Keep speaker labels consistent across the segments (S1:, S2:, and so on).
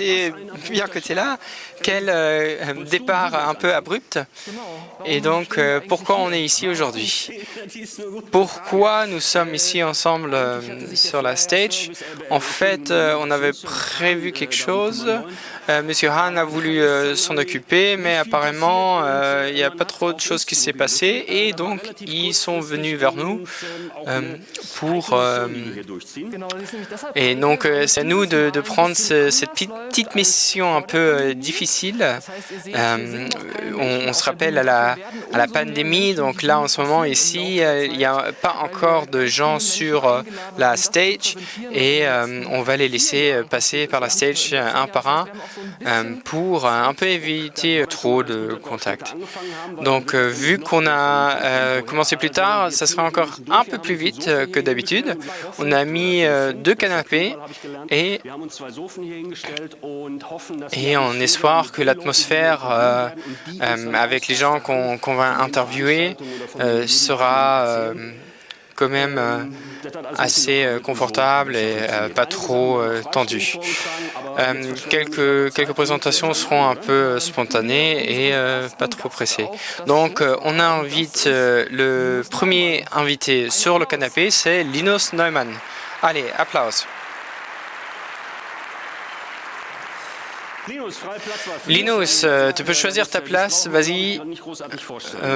S1: c'est bien que tu es là. Quel départ un peu abrupt. Et donc, pourquoi on est ici aujourd'hui? Pourquoi nous sommes ici ensemble sur la stage? En fait, on avait prévu quelque chose. Monsieur Han a voulu s'en occuper, mais apparemment, il n'y a pas trop de choses qui s'est passé. Et donc, ils sont venus vers nous pour... et donc, c'est à nous de prendre cette petite mission un peu difficile. On se rappelle à la pandémie, donc là, en ce moment, ici, il n'y a pas encore de gens sur la stage et on va les laisser passer par la stage un par un pour un peu éviter trop de contacts. Donc, vu qu'on a commencé plus tard, ça sera encore un peu plus vite que d'habitude. On a mis 2 canapés et en espoir que l'atmosphère avec les gens qu'on va interviewer sera quand même assez confortable et pas trop tendu. Quelques présentations seront un peu spontanées et pas trop pressées. Donc, on invite le premier invité sur le canapé, c'est Linus Neumann. Allez, applaudissements. Linus, tu peux choisir ta place, vas-y.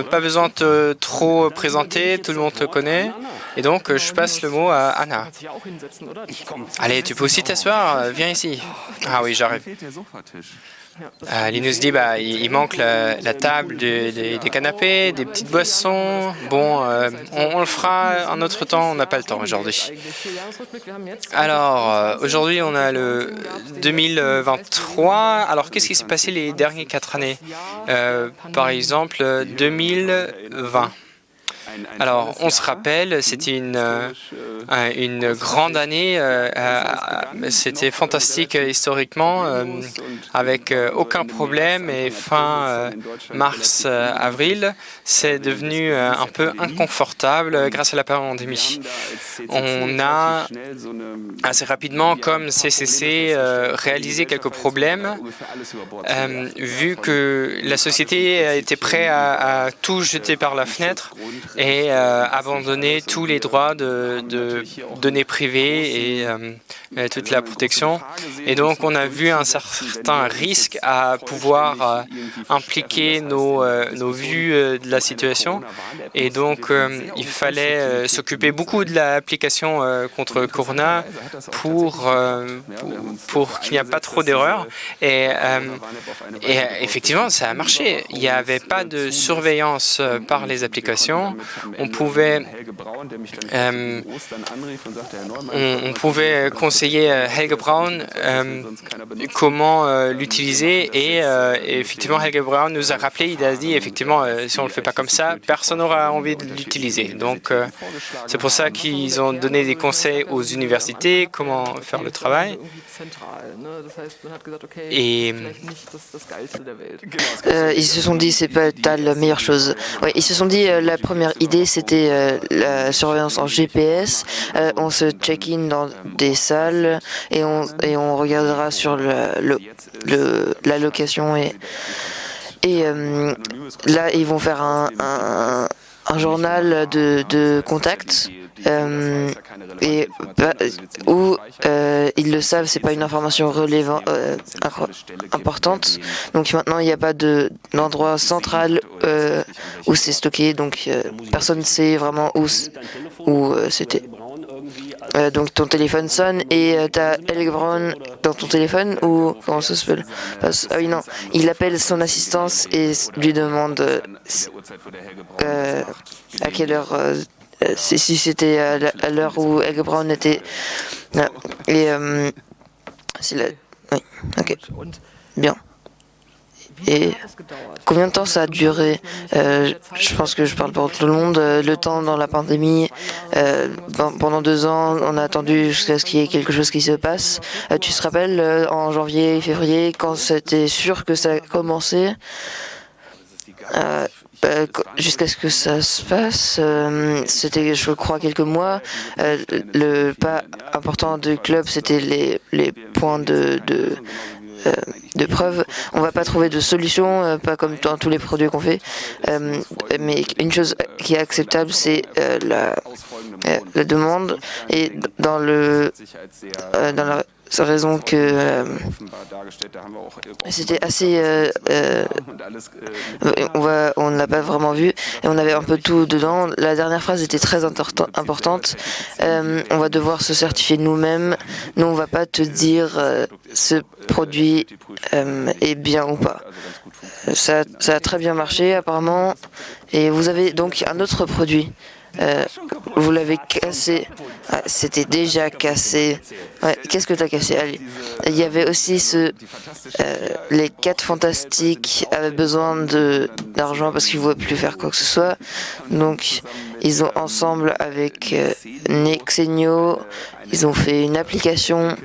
S1: Pas besoin de te trop présenter, tout le monde te connaît. Et donc, je passe le mot à Anna. Allez, tu peux aussi t'asseoir, viens ici. Ah oui, j'arrive. Linus dit, il manque la table des canapés, des petites boissons. Bon, on le fera un autre temps, on n'a pas le temps aujourd'hui. Alors, aujourd'hui, on a le 2023. Alors, qu'est-ce qui s'est passé les dernières 4 années? Par exemple, 2020. Alors, on se rappelle, c'était une grande année, c'était fantastique historiquement, avec aucun problème, et fin mars-avril, c'est devenu un peu inconfortable grâce à la pandémie. On a assez rapidement, comme CCC, réalisé quelques problèmes, vu que la société était prête à tout jeter par la fenêtre, et abandonner tous les droits de données privées et toute la protection. Et donc, on a vu un certain risque à pouvoir impliquer nos vues de la situation. Et donc, il fallait s'occuper beaucoup de l'application contre Corona pour qu'il n'y ait pas trop d'erreurs. Et effectivement, ça a marché. Il n'y avait pas de surveillance par les applications. On pouvait conseiller Helge Braun comment l'utiliser et effectivement Helge Braun nous a rappelé, il a dit effectivement si on ne le fait pas comme ça, personne n'aura envie de l'utiliser. Donc c'est pour ça qu'ils ont donné des conseils aux universités, comment faire le travail. Et
S2: ils se sont dit c'est pas la meilleure chose. Ouais, ils se sont dit la première idée c'était la surveillance en GPS. On se check-in dans des salles et on regardera sur la location et là ils vont faire un journal de contacts. Et où ils le savent, c'est pas une information importante. Donc maintenant, il n'y a pas d'endroit central où c'est stocké. Donc personne ne sait vraiment où c'était. Donc ton téléphone sonne et t'as Helge Braun dans ton téléphone ou comment ça se passe? Ah oui, non, il appelle son assistance et lui demande à quelle heure. Si c'était à l'heure où Helge Braun était là. Et c'est là. Oui, ok. Bien. Et combien de temps ça a duré? Je pense que je parle pour tout le monde. Le temps dans la pandémie, pendant 2 ans, on a attendu jusqu'à ce qu'il y ait quelque chose qui se passe. Tu te rappelles, en janvier, février, quand c'était sûr que ça commençait, jusqu'à ce que ça se passe, c'était, je crois, quelques mois. Le pas important du club, c'était les points de preuve. On ne va pas trouver de solution, pas comme dans tous les produits qu'on fait. Mais une chose qui est acceptable, c'est la demande. Et dans la raison que c'était assez... on ne l'a pas vraiment vu et on avait un peu tout dedans. La dernière phrase était très importante. On va devoir se certifier nous-mêmes. Nous, on ne va pas te dire ce produit est bien ou pas. Ça a très bien marché apparemment. Et vous avez donc un autre produit. Vous l'avez cassé. Ah, c'était déjà cassé. Ouais, qu'est-ce que tu as cassé? Allez. Il y avait aussi les 4 fantastiques avaient besoin d'argent parce qu'ils ne pouvaient plus faire quoi que ce soit. Donc, ils ont ensemble avec Nexenio, ils ont fait une application.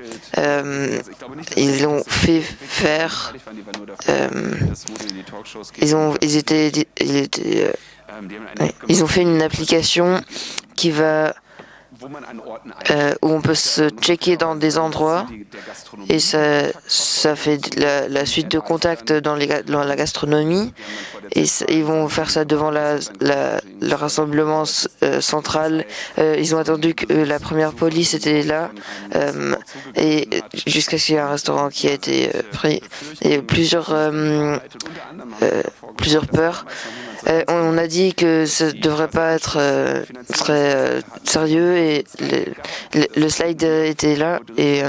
S2: Ils l'ont fait faire. Ils ont fait une application qui va où on peut se checker dans des endroits et ça fait la suite de contact dans la gastronomie et ils vont faire ça devant le rassemblement central. Ils ont attendu que la première police était là et jusqu'à ce qu'il y ait un restaurant qui a été pris et plusieurs peurs. On a dit que ça ne devrait pas être très sérieux et le slide était là et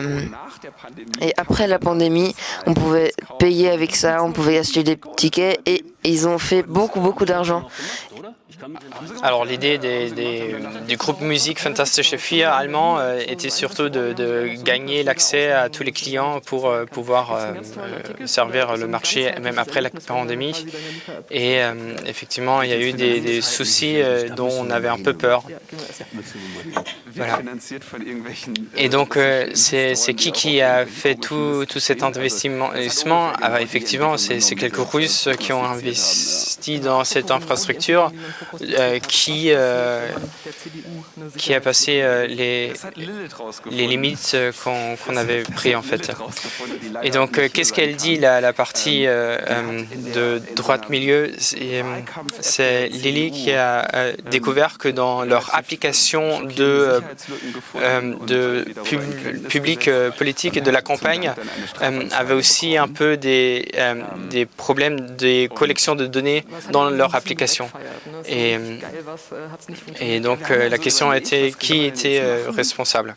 S2: après la pandémie, on pouvait payer avec ça, on pouvait acheter des tickets et ils ont fait beaucoup d'argent.
S1: Alors l'idée du groupe musique Fantastische Vier allemand était surtout de gagner l'accès à tous les clients pour pouvoir servir le marché même après la pandémie. Et effectivement, il y a eu des soucis dont on avait un peu peur. Voilà. Et donc c'est qui a fait tout cet investissement? Effectivement, c'est quelques Russes qui ont investi dans cette infrastructure. Qui a passé les limites qu'on avait pris en fait. Et donc qu'est-ce qu'elle dit la partie de droite milieu? C'est Lily qui a découvert que dans leur application de public politique et de la campagne avait aussi un peu des problèmes des collections de données dans leur application. Et donc la question était qui était responsable.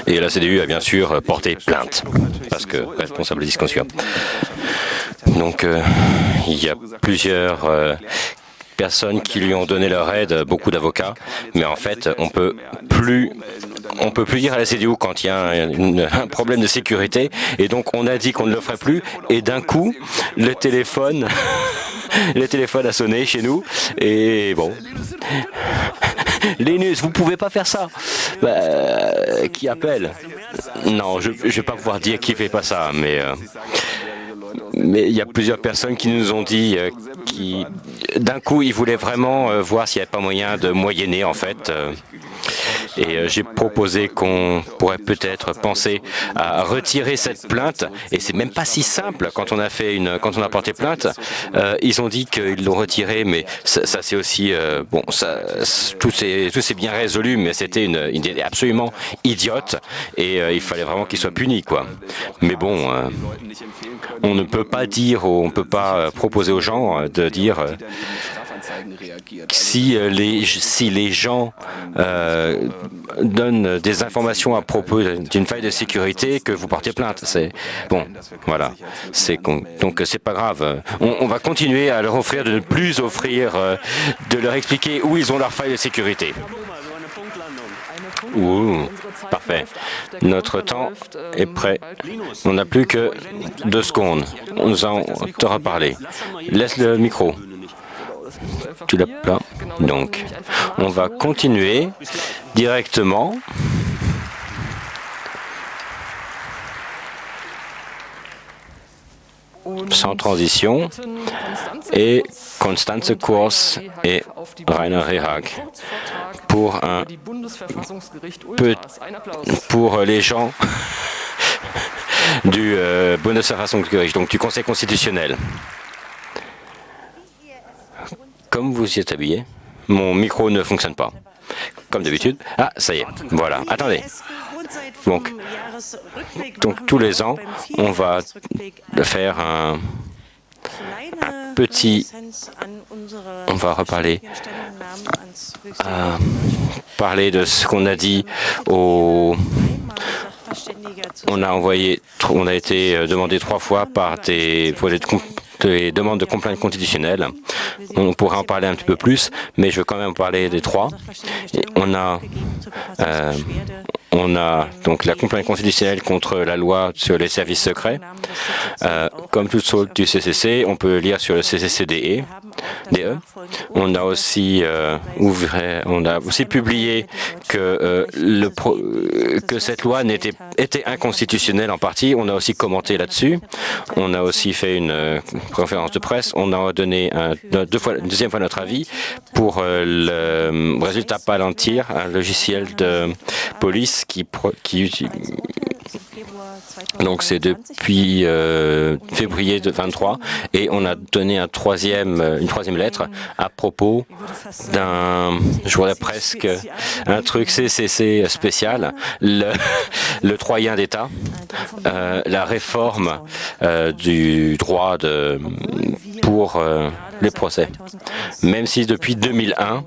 S3: Et la CDU a bien sûr porté plainte, parce que responsable de discussion. Donc il y a plusieurs personnes qui lui ont donné leur aide, beaucoup d'avocats, mais en fait on peut plus dire à la CDU quand il y a un problème de sécurité, et donc on a dit qu'on ne le ferait plus, et d'un coup le téléphone a sonné chez nous, et bon, Linus, vous pouvez pas faire ça. Qui appelle? Non, je vais pas pouvoir dire qui fait pas ça, mais il y a plusieurs personnes qui nous ont dit qui d'un coup ils voulaient vraiment voir s'il n'y avait pas moyen de moyenner en fait. Et j'ai proposé qu'on pourrait peut-être penser à retirer cette plainte. Et c'est même pas si simple quand on a porté plainte. Ils ont dit qu'ils l'ont retiré, mais ça c'est aussi bon. Tout s'est bien résolu, mais c'était une idée absolument idiote. Et il fallait vraiment qu'il soit puni, quoi. Mais bon, on ne peut pas proposer aux gens de dire. Si les gens donnent des informations à propos d'une faille de sécurité, que vous portez plainte, c'est bon, voilà. Donc c'est pas grave. On va continuer à leur offrir de ne plus offrir, de leur expliquer où ils ont leur faille de sécurité. Ouh, parfait. Notre temps est prêt. On n'a plus que 2 secondes. On t'aura parlé. Laisse le micro. Tu l'as pas. Donc, on va continuer directement. Sans transition. Et Constanze Kurs et Rainer Rehag pour les gens du Bundesverfassungsgericht, donc du Conseil constitutionnel. Comme vous y êtes habillé, mon micro ne fonctionne pas. Comme d'habitude. Ah, ça y est. Voilà. Attendez. Donc, tous les ans, on va faire un petit... On va reparler parler de ce qu'on a dit au... On a été demandé 3 fois pour des demandes de complainte constitutionnelle. On pourrait en parler un petit peu plus, mais je veux quand même parler des 3. Et on a donc la complainte constitutionnelle contre la loi sur les services secrets. Comme toute sorte du CCC, on peut lire sur le CCCDE. On a aussi publié que cette loi était inconstitutionnelle en partie. On a aussi commenté là-dessus. On a aussi fait une conférence de presse. On a donné une deuxième fois notre avis pour le résultat Palantir, un logiciel de police qui utilise. Donc c'est depuis février 2023 et on a donné une troisième lettre à propos d'un, je voudrais presque un truc CCC spécial, le Troyen d'État, la réforme du droit pour les procès. Même si depuis 2001,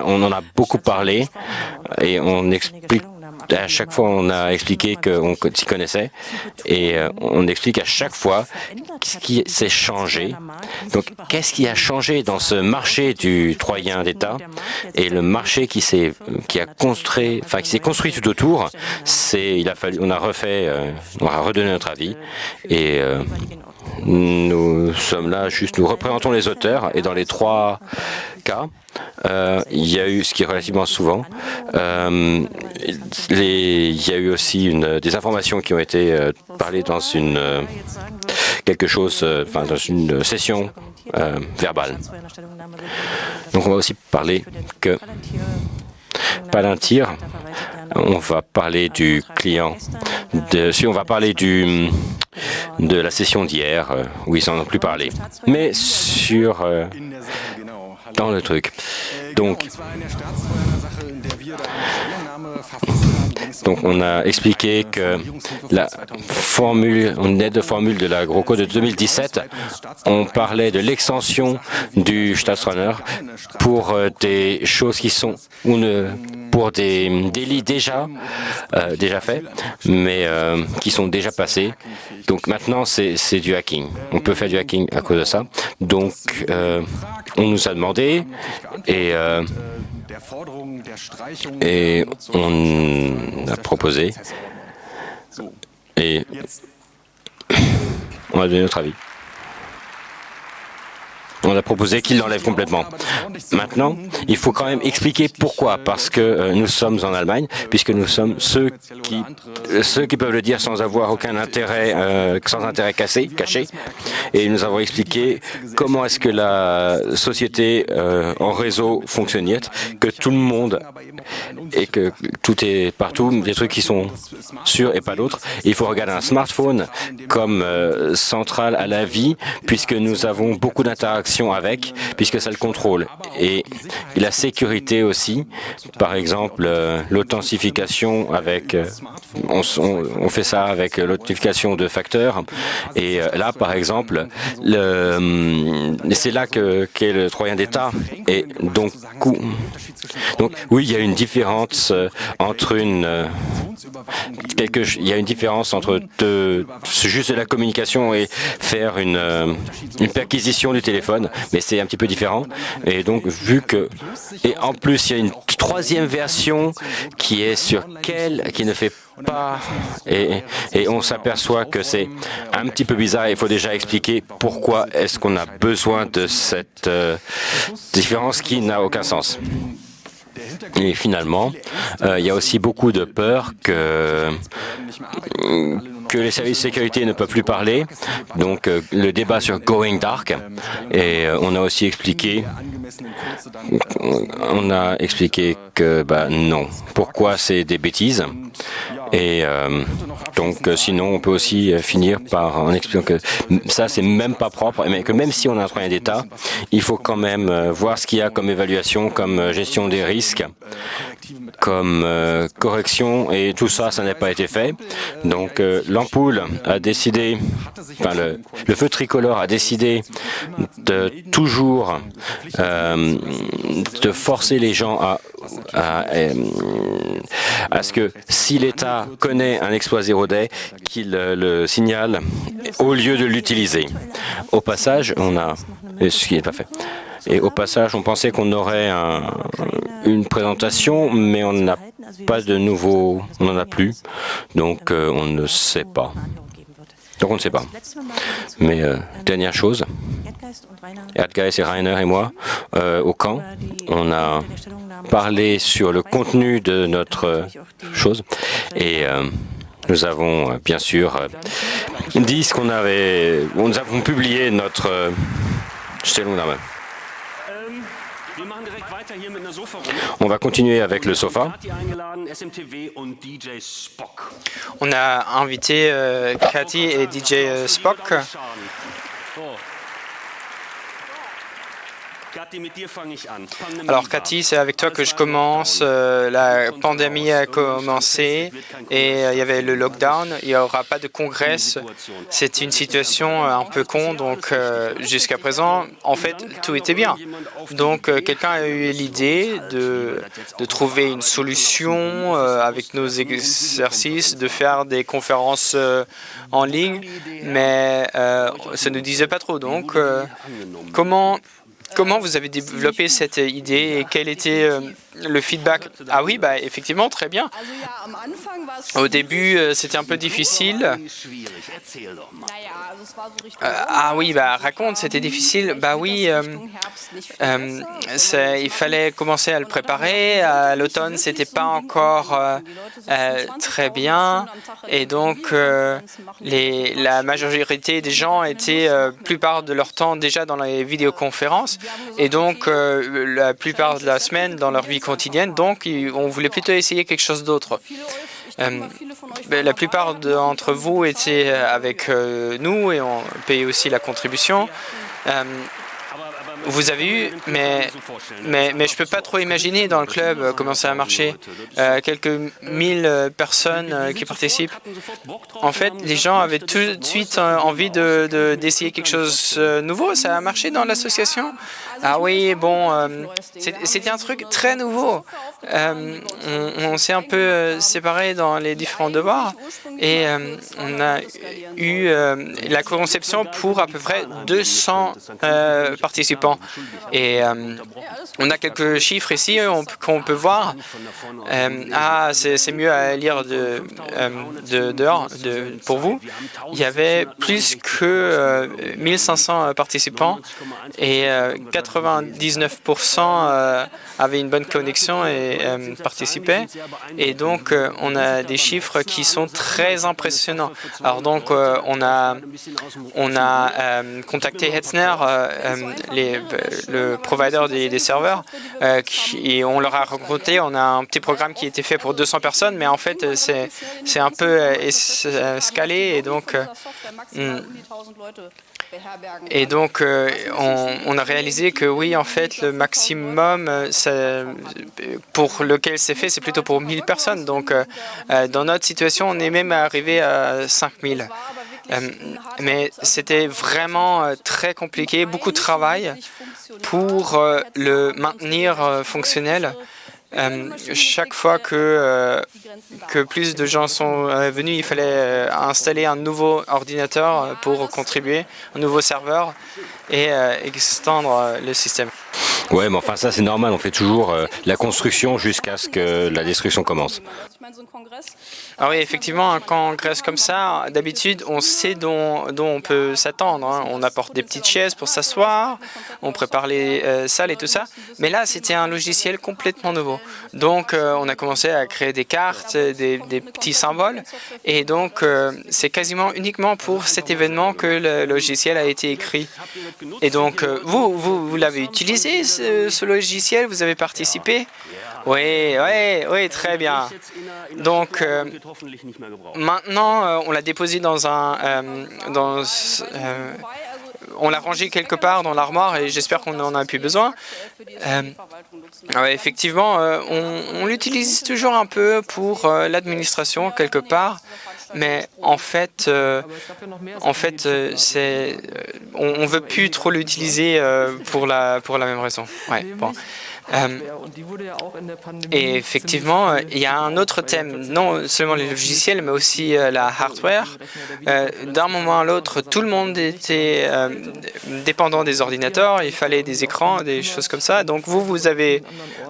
S3: on en a beaucoup parlé et on explique. À chaque fois, on a expliqué qu'on s'y connaissait et on explique à chaque fois ce qui s'est changé. Donc, qu'est-ce qui a changé dans ce marché du Troyen d'État et le marché qui s'est construit tout autour. On a redonné notre avis et nous sommes là nous représentons les auteurs et dans les 3 cas, il y a eu, ce qui est relativement souvent, il y a eu aussi des informations qui ont été parlées dans dans une session verbale. Donc on va aussi parler que Palantir, on va parler du client, on va parler de la session d'hier, où ils n'en ont plus parlé, mais dans le truc. Donc on a expliqué que la aide de formule de la GroKo de 2017, on parlait de l'extension du Staatstrojaner pour des choses qui sont pour des délits déjà faits, mais qui sont déjà passés. Donc maintenant, c'est du hacking. On peut faire du hacking à cause de ça. Donc, on nous a demandé et on a proposé et on a donné notre avis. On a proposé qu'il l'enlève complètement. Maintenant, il faut quand même expliquer pourquoi. Parce que nous sommes en Allemagne, puisque nous sommes ceux qui peuvent le dire sans avoir aucun intérêt, sans intérêt caché. Et nous avons expliqué comment est-ce que la société en réseau fonctionnait, que tout le monde et que tout est partout, des trucs qui sont sûrs et pas d'autres. Il faut regarder un smartphone comme centrale à la vie, puisque nous avons beaucoup d'interactions avec, puisque ça le contrôle. Et la sécurité aussi, par exemple, l'authentification avec, on fait ça avec l'authentification de facteurs. Et là, par exemple, c'est là qu'est le Troyen d'État. Et donc, oui, il y a une différence entre juste de la communication et faire une perquisition du téléphone, mais c'est un petit peu différent. Et donc, et en plus, il y a une troisième version qui ne fait pas, et on s'aperçoit que c'est un petit peu bizarre. Il faut déjà expliquer pourquoi est-ce qu'on a besoin de cette différence qui n'a aucun sens. Et finalement, il y a aussi beaucoup de peur que que les services de sécurité ne peuvent plus parler, donc le débat sur Going Dark, et on a aussi expliqué que non. Pourquoi c'est des bêtises? Et donc sinon on peut aussi finir par en expliquant que ça c'est même pas propre, mais que même si on a un moyen d'État, il faut quand même voir ce qu'il y a comme évaluation, comme gestion des risques, comme correction, et tout ça, ça n'a pas été fait. Donc l'ampoule a décidé, le feu tricolore a décidé de toujours de forcer les gens à ce que si l'État connaît un exploit zéro day, qu'il le signale au lieu de l'utiliser. Au passage, on a ce qui n'est pas fait. Et au passage, on pensait qu'on aurait une présentation, mais on n'a pas de nouveau, on n'en a plus, donc on ne sait pas. Donc on ne sait pas. Mais dernière chose, Erdgeist et Rainer et moi, au camp, on a parlé sur le contenu de notre chose, et nous avons bien sûr dit ce qu'on avait, nous avons publié notre Stellungnahme. On va continuer avec le sofa.
S1: On a invité Cathy et DJ Spock. Alors Cathy, c'est avec toi que je commence. La pandémie a commencé et il y avait le lockdown. Il n'y aura pas de congrès. C'est une situation un peu con. Donc jusqu'à présent, en fait, tout était bien. Donc quelqu'un a eu l'idée de trouver une solution avec nos exercices, de faire des conférences en ligne, mais ça ne nous disait pas trop. Donc Comment vous avez développé cette idée et quel était le feedback? Ah oui, effectivement, très bien. Au début, c'était un peu difficile. Ah oui, raconte, c'était difficile. Oui, il fallait commencer à le préparer. À l'automne, c'était pas encore très bien. Et donc, la majorité des gens étaient, plupart de leur temps, déjà dans les vidéoconférences. Et donc, la plupart de la semaine, dans leur vie quotidienne. Donc, on voulait plutôt essayer quelque chose d'autre. La plupart d'entre vous étaient avec nous et on payait aussi la contribution. Vous avez eu, mais je ne peux pas trop imaginer dans le club comment ça a marché. Quelques mille personnes qui participent. En fait, les gens avaient tout de suite envie d'essayer quelque chose de nouveau. Ça a marché dans l'association? Ah oui, bon, c'était un truc très nouveau. On s'est un peu séparés dans les différents devoirs et on a eu la conception pour à peu près 200 participants. Et on a quelques chiffres ici qu'on peut voir. C'est mieux à lire dehors pour vous. Il y avait plus que 1500 participants et 99% avaient une bonne connexion et participaient. Et donc, on a des chiffres qui sont très impressionnants. Alors donc, on a contacté Hetzner, le provider des serveurs, et on leur a raconté, on a un petit programme qui était fait pour 200 personnes, mais en fait, c'est un peu escalé, et donc, on a réalisé que oui, en fait, le maximum pour lequel c'est fait, c'est plutôt pour 1000 personnes. Donc, dans notre situation, on est même arrivé à 5000. Mais c'était vraiment très compliqué, beaucoup de travail pour le maintenir fonctionnel. Chaque fois que plus de gens sont venus, il fallait installer un nouveau ordinateur pour contribuer, un nouveau serveur et extendre le système.
S3: Ouais, mais enfin ça c'est normal, on fait toujours la construction jusqu'à ce que la destruction commence.
S1: Ah oui, effectivement, un congrès comme ça, d'habitude, on sait dont on peut s'attendre, hein. On apporte des petites chaises pour s'asseoir, on prépare les salles et tout ça. Mais là, c'était un logiciel complètement nouveau. Donc, on a commencé à créer des cartes, des petits symboles. Et donc, c'est quasiment uniquement pour cet événement que le logiciel a été écrit. Et donc, vous l'avez utilisé, ce logiciel? Vous avez participé? Oui, très bien. Donc, maintenant, on l'a déposé on l'a rangé quelque part dans l'armoire et j'espère qu'on n'en a plus besoin. Effectivement, on l'utilise toujours un peu pour l'administration quelque part, mais en fait, on ne veut plus trop l'utiliser pour la même raison. Ouais, bon. Et effectivement, il y a un autre thème, non seulement les logiciels, mais aussi la hardware. D'un moment à l'autre, tout le monde était dépendant des ordinateurs, il fallait des écrans, des choses comme ça. Donc vous avez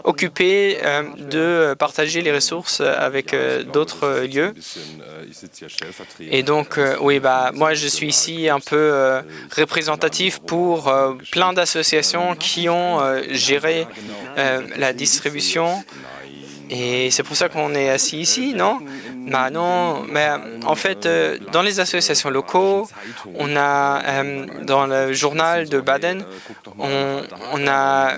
S1: occupé de partager les ressources avec d'autres lieux. Et donc, moi je suis ici un peu représentatif pour plein d'associations qui ont géré la distribution. Et c'est pour ça qu'on est assis ici, non? Non, mais en fait, dans les associations locaux, on a, dans le journal de Baden, on a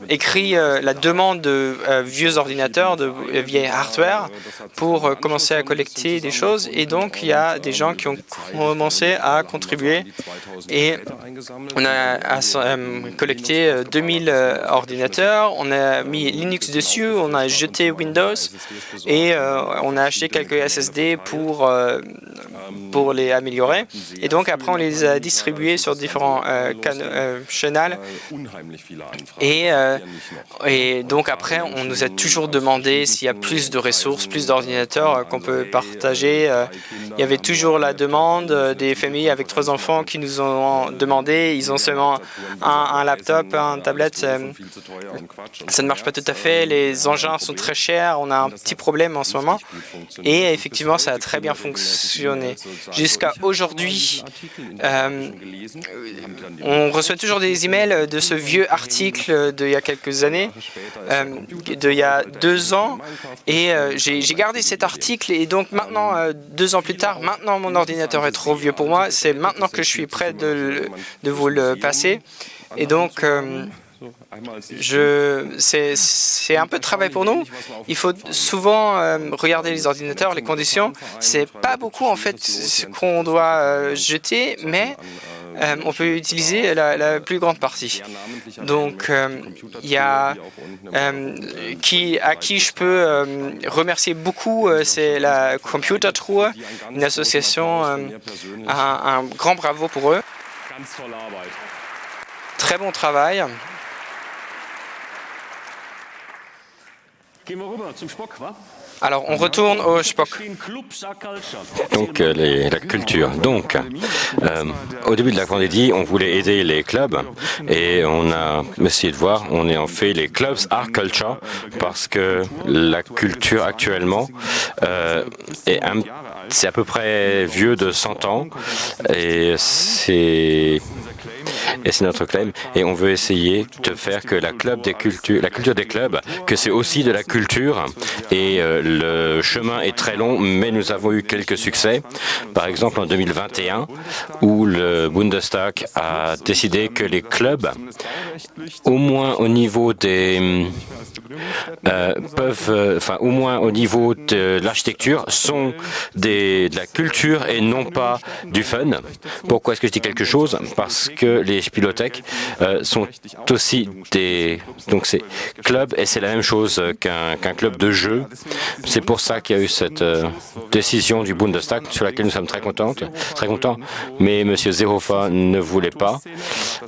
S1: écrit la demande de vieux ordinateurs, de vieilles hardware, pour commencer à collecter des choses. Et donc, il y a des gens qui ont commencé à contribuer. Et on a collecté 2000 ordinateurs, on a mis Linux dessus, on a jeté Windows et on a acheté quelques SSD pour les améliorer. Et donc après, on les a distribués sur différents channels. Et donc après, on nous a toujours demandé s'il y a plus de ressources, plus d'ordinateurs qu'on peut partager. Il y avait toujours la demande des familles avec 3 enfants qui nous ont demandé. Ils ont seulement un laptop, une tablette. Ça ne marche pas tout à fait. Les engins sont très chers. On a un petit problème en ce moment. Et effectivement, ça a très bien fonctionné. Jusqu'à aujourd'hui, on reçoit toujours des emails de ce vieux article d'il y a quelques années, d'il y a 2 ans. Et j'ai gardé cet article. Et donc maintenant, 2 ans plus tard, maintenant mon ordinateur est trop vieux pour moi. C'est maintenant que je suis prêt de vous le passer. Et donc, c'est un peu de travail pour nous. Il faut souvent regarder les ordinateurs, les conditions. C'est pas beaucoup en fait ce qu'on doit jeter, mais on peut utiliser la plus grande partie. Donc, il y a à qui je peux remercier beaucoup, c'est la Computertruhe, une association. Un grand bravo pour eux. Très bon travail. Alors, on retourne au Spock.
S3: Donc, la culture. Donc, au début de la vendredi, on voulait aider les clubs et on a essayé de voir, on a fait les clubs Art Culture parce que la culture actuellement c'est à peu près vieux de 100 ans et c'est notre claim. Et on veut essayer de faire que la culture des clubs, que c'est aussi de la culture. Et le chemin est très long, mais nous avons eu quelques succès. Par exemple, en 2021, où le Bundestag a décidé que les clubs, au moins au niveau des au moins au niveau de l'architecture, sont de la culture et non pas du fun. Pourquoi est-ce que je dis quelque chose? Parce que les Spielothèques sont aussi donc c'est club et c'est la même chose qu'un club de jeu. C'est pour ça qu'il y a eu cette décision du Bundestag sur laquelle nous sommes très contents. Mais M. Seehofer ne voulait pas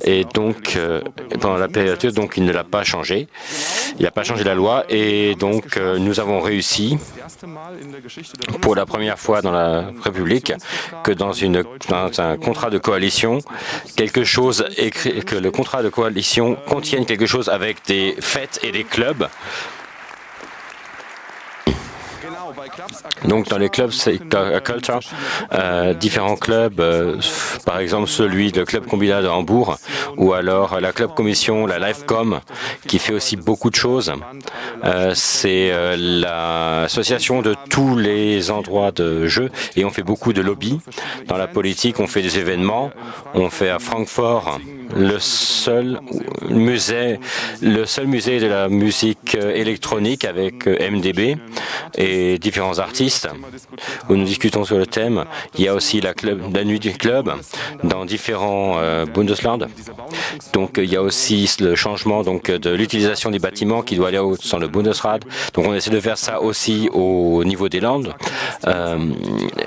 S3: et donc pendant la période, donc il ne l'a pas changé. Il n'a pas changé la loi et donc nous avons réussi pour la première fois dans la République que dans un contrat de coalition, que le contrat de coalition contienne quelque chose avec des fêtes et des clubs. Donc dans les clubs culture, différents clubs, par exemple le club Combina de Hambourg, ou alors la club commission, la Livecom, qui fait aussi beaucoup de choses. C'est l'association de tous les endroits de jeu et on fait beaucoup de lobby. Dans la politique, on fait des événements. On fait à Francfort le seul musée de la musique électronique avec MDB et différents artistes où nous discutons sur le thème. Il y a aussi la nuit du club dans différents Bundesland. Donc il y a aussi le changement de l'utilisation des bâtiments qui doit aller dans le Bundesrat. Donc on essaie de faire ça aussi au niveau des Landes.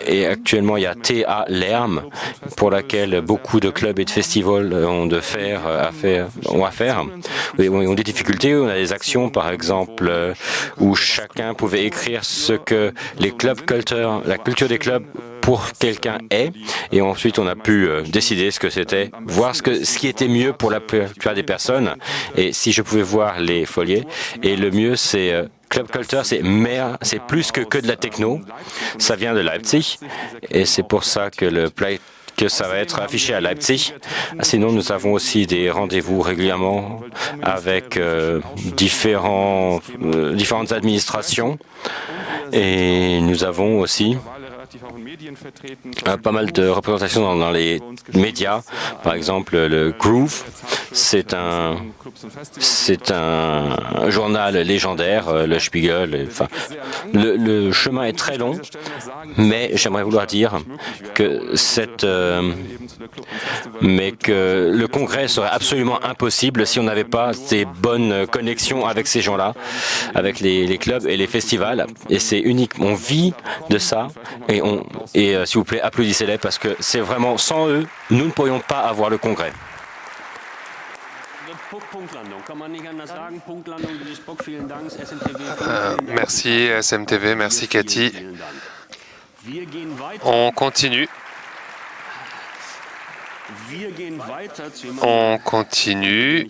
S3: Et actuellement il y a TA Lerm pour laquelle beaucoup de clubs et de festivals ont à faire. Ils ont des difficultés. On a des actions par exemple où chacun pouvait écrire ce que les clubs culture, la culture des clubs pour quelqu'un est, et ensuite on a pu décider ce que c'était, voir ce qui était mieux pour la plupart des personnes, et si je pouvais voir les foliets, et le mieux c'est Club Culture, c'est plus que de la techno, ça vient de Leipzig, et c'est pour ça que ça va être affiché à Leipzig. Sinon, nous avons aussi des rendez-vous régulièrement avec différentes administrations, et nous avons aussi pas mal de représentations dans les médias. Par exemple, le Groove, c'est un journal légendaire, le Spiegel. Enfin, le chemin est très long, mais j'aimerais vouloir dire que le congrès serait absolument impossible si on n'avait pas des bonnes connexions avec ces gens-là, avec les clubs et les festivals. Et c'est unique. On vit de ça. Et s'il vous plaît, applaudissez-les parce que c'est vraiment sans eux, nous ne pourrions pas avoir le congrès.
S4: Merci SMTV, merci Cathy. On continue. On continue.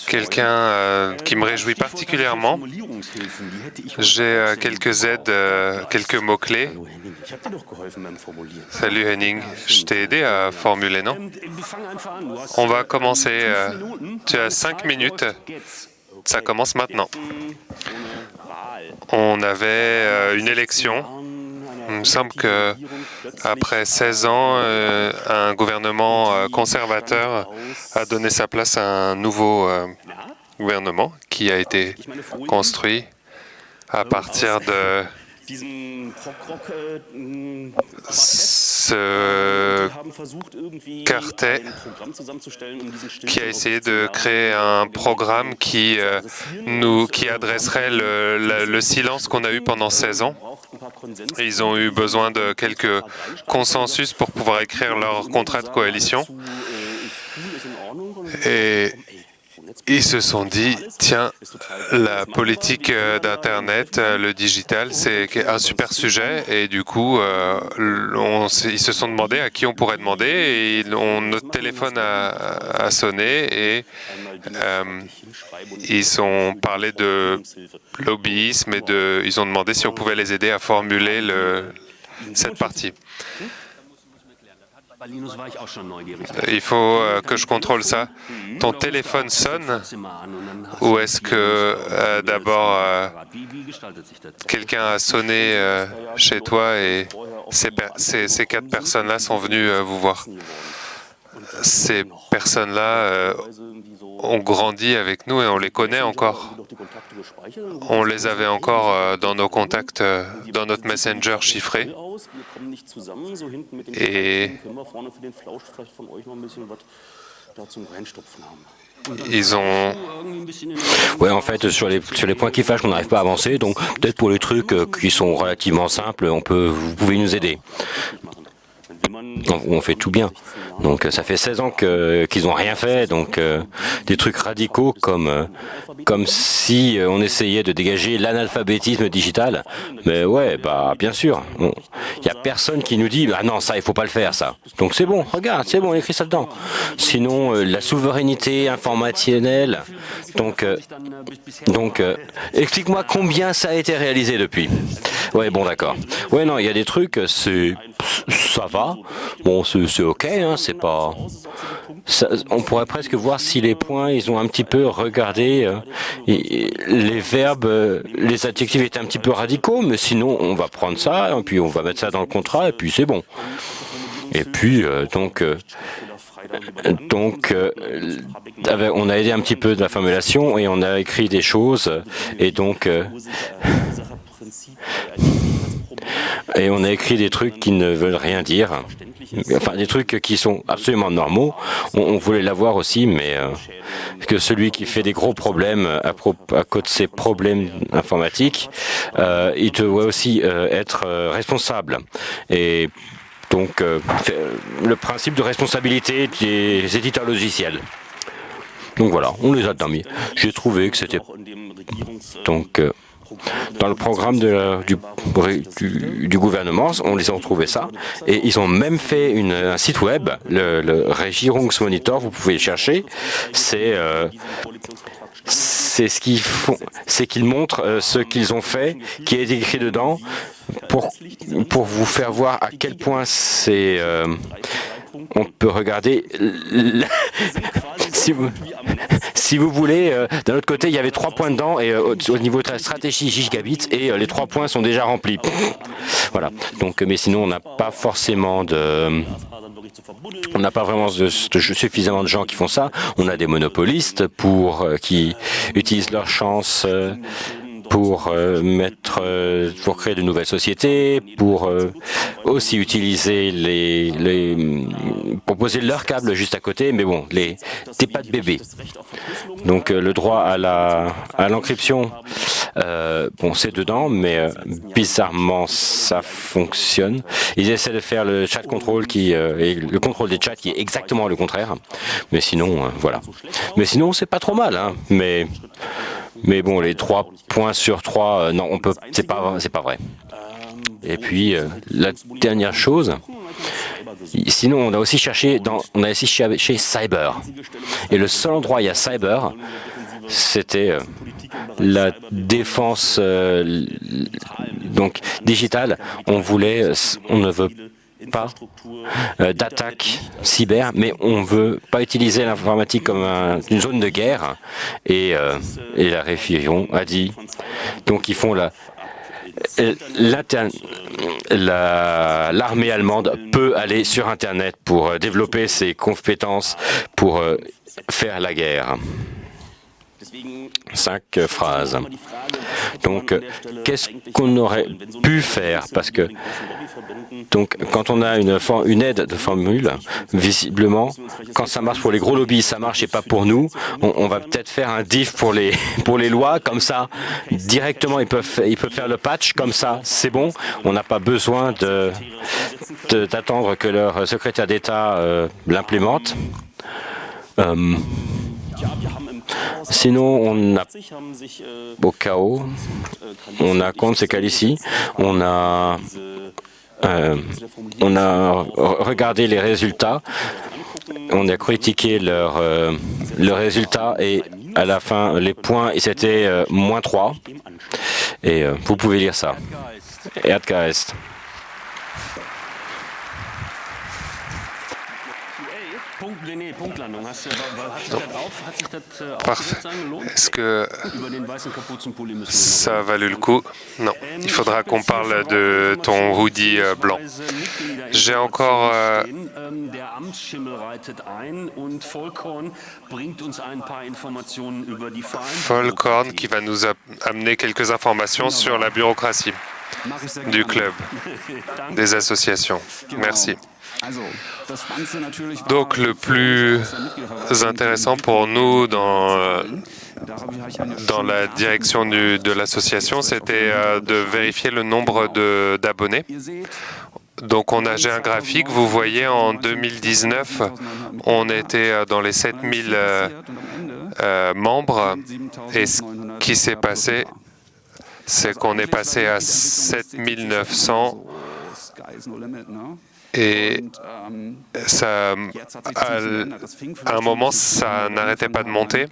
S4: Quelqu'un qui me réjouit particulièrement. J'ai quelques aides, quelques mots-clés. Salut Henning, je t'ai aidé à formuler, non? On va commencer. Tu as 5 minutes. Ça commence maintenant. On avait une élection. Il me semble qu'après 16 ans, un gouvernement conservateur a donné sa place à un nouveau gouvernement qui a été construit à partir de ce quartet qui a essayé de créer un programme qui adresserait le silence qu'on a eu pendant 16 ans. Et ils ont eu besoin de quelques consensus pour pouvoir écrire leur contrat de coalition. Et ils se sont dit, tiens, la politique d'Internet, le digital, c'est un super sujet. Et du coup, ils se sont demandé à qui on pourrait demander. Et notre téléphone a sonné et ils ont parlé de lobbyisme et ils ont demandé si on pouvait les aider à formuler cette partie. Il faut que je contrôle ça. Ton téléphone sonne ou est-ce que d'abord quelqu'un a sonné chez toi et ces 4 personnes-là sont venues vous voir? Ces personnes-là ont grandi avec nous et on les connaît encore. On les avait encore dans nos contacts, dans notre Messenger chiffré. Et ils ont...
S3: Ouais, en fait, sur les points qui fâchent, on n'arrive pas à avancer. Donc, peut-être pour les trucs qui sont relativement simples, vous pouvez nous aider. on fait tout bien. Donc ça fait 16 ans qu'ils n'ont rien fait, donc des trucs radicaux comme si on essayait de dégager l'analphabétisme digital. Mais ouais, bah bien sûr. Il n'y a personne qui nous dit « Ah non, ça, il faut pas le faire, ça ». Donc c'est bon, regarde, c'est bon, on écrit ça dedans. Sinon, la souveraineté informationnelle, donc explique-moi combien ça a été réalisé depuis. Ouais, bon, d'accord. Ouais, non, il y a des trucs, ça va. Bon, c'est OK, hein, c'est pas... Ça, on pourrait presque voir si les points, ils ont un petit peu regardé, les verbes, les adjectifs étaient un petit peu radicaux, mais sinon, on va prendre ça, et puis on va mettre ça dans le contrat, et puis c'est bon. Et puis, on a aidé un petit peu de la formulation, et on a écrit des choses, et donc... Et on a écrit des trucs qui ne veulent rien dire, enfin des trucs qui sont absolument normaux. On voulait l'avoir aussi, mais que celui qui fait des gros problèmes à cause de ses problèmes informatiques, il doit aussi être responsable. Et donc le principe de responsabilité des éditeurs logiciels. Donc voilà, on les a mis. J'ai trouvé que c'était donc dans le programme du gouvernement, on les a retrouvés ça, et ils ont même fait un site web, le Regierungsmonitor, vous pouvez le chercher, c'est ce qu'ils font, c'est qu'ils montrent ce qu'ils ont fait, qui est écrit dedans, pour vous faire voir à quel point c'est... on peut regarder... Si vous voulez, d'un autre côté, il y avait 3 points dedans, et au niveau de la stratégie gigabit, et les 3 points sont déjà remplis. Voilà. Donc, mais sinon, on n'a pas forcément on n'a pas vraiment suffisamment de gens qui font ça. On a des monopolistes qui utilisent leur chance pour créer de nouvelles sociétés, pour aussi utiliser pour poser leur câble juste à côté, mais bon, t'es pas de bébé. Donc le droit à l'encryption, bon, c'est dedans, mais bizarrement, ça fonctionne. Ils essaient de faire le chat control et le contrôle des chats qui est exactement le contraire. Mais sinon, voilà. Mais sinon, c'est pas trop mal, hein. Mais bon, les 3 points sur 3, non, c'est pas vrai. Et puis, la dernière chose, sinon, on a aussi cherché chez Cyber. Et le seul endroit où il y a Cyber, c'était la défense donc digitale. On ne veut pas d'attaque cyber, mais on ne veut pas utiliser l'informatique comme une zone de guerre. Et la Réunion a dit, donc ils font l'armée allemande peut aller sur Internet pour développer ses compétences pour faire la guerre. 5 phrases. Donc, qu'est-ce qu'on aurait pu faire? Parce que, donc, quand on a une aide de formule, visiblement, quand ça marche pour les gros lobbies, ça marche et pas pour nous, on va peut-être faire un diff pour les lois, comme ça, directement, ils peuvent faire le patch, comme ça, c'est bon. On n'a pas besoin d'attendre que leur secrétaire d'État l'implémente. Sinon, on a au chaos, on a contre ces cas ici, on a regardé les résultats, on a critiqué leurs résultats et à la fin, les points, c'était -3. Et vous pouvez lire ça. Erdgeist.
S4: Parfait. Est-ce que ça a valu le coup? Non. Il faudra qu'on parle de ton hoodie blanc. J'ai encore... Volkorn qui va nous amener quelques informations sur la bureaucratie du club, des associations. Merci. Donc le plus intéressant pour nous dans la direction de l'association, c'était de vérifier le nombre d'abonnés. Donc j'ai un graphique, vous voyez en 2019, on était dans les 7000 membres et ce qui s'est passé, c'est qu'on est passé à 7900 et ça, à un moment, ça n'arrêtait pas de monter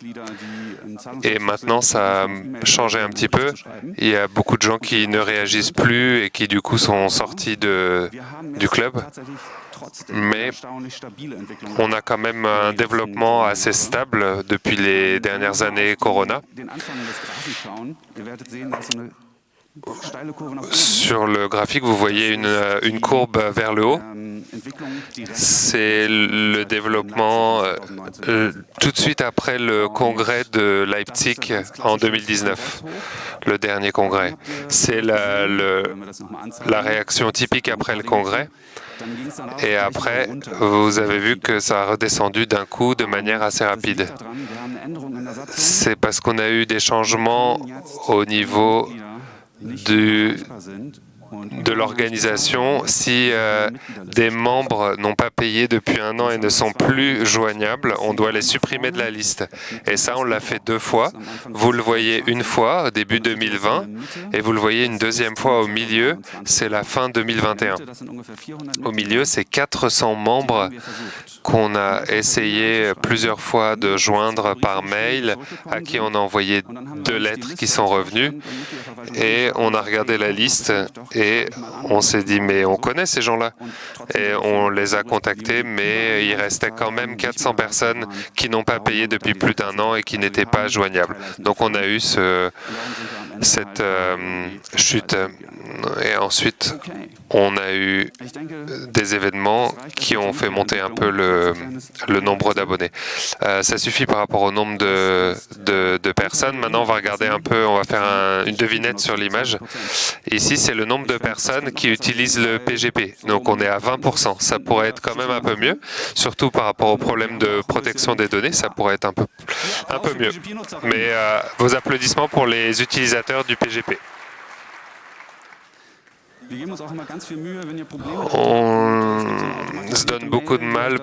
S4: et maintenant, ça a changé un petit peu. Il y a beaucoup de gens qui ne réagissent plus et qui, du coup, sont sortis du club. Mais on a quand même un développement assez stable depuis les dernières années Corona. Sur le graphique, vous voyez une courbe vers le haut. C'est le développement tout de suite après le congrès de Leipzig en 2019, le dernier congrès. C'est la réaction typique après le congrès. Et après, vous avez vu que ça a redescendu d'un coup de manière assez rapide. C'est parce qu'on a eu des changements au niveau de l'organisation. Si des membres n'ont pas payé depuis un an et ne sont plus joignables, on doit les supprimer de la liste. Et ça, on l'a fait 2 fois. Vous le voyez une fois au début 2020 et vous le voyez une deuxième fois au milieu, c'est la fin 2021. Au milieu, c'est 400 membres qu'on a essayé plusieurs fois de joindre par mail, à qui on a envoyé 2 lettres qui sont revenues. Et on a regardé la liste et on s'est dit, mais on connaît ces gens-là. Et on les a contactés, mais il restait quand même 400 personnes qui n'ont pas payé depuis plus d'1 an et qui n'étaient pas joignables. Donc on a eu cette chute. Et ensuite, on a eu des événements qui ont fait monter un peu le nombre d'abonnés. Ça suffit par rapport au nombre de personnes. Maintenant, on va regarder un peu, on va faire une devinette sur l'image. Ici, c'est le nombre de personnes qui utilisent le PGP. Donc, on est à 20%. Ça pourrait être quand même un peu mieux, surtout par rapport au problème de protection des données. Ça pourrait être un peu mieux. Mais vos applaudissements pour les utilisateurs du PGP. On se donne beaucoup de mal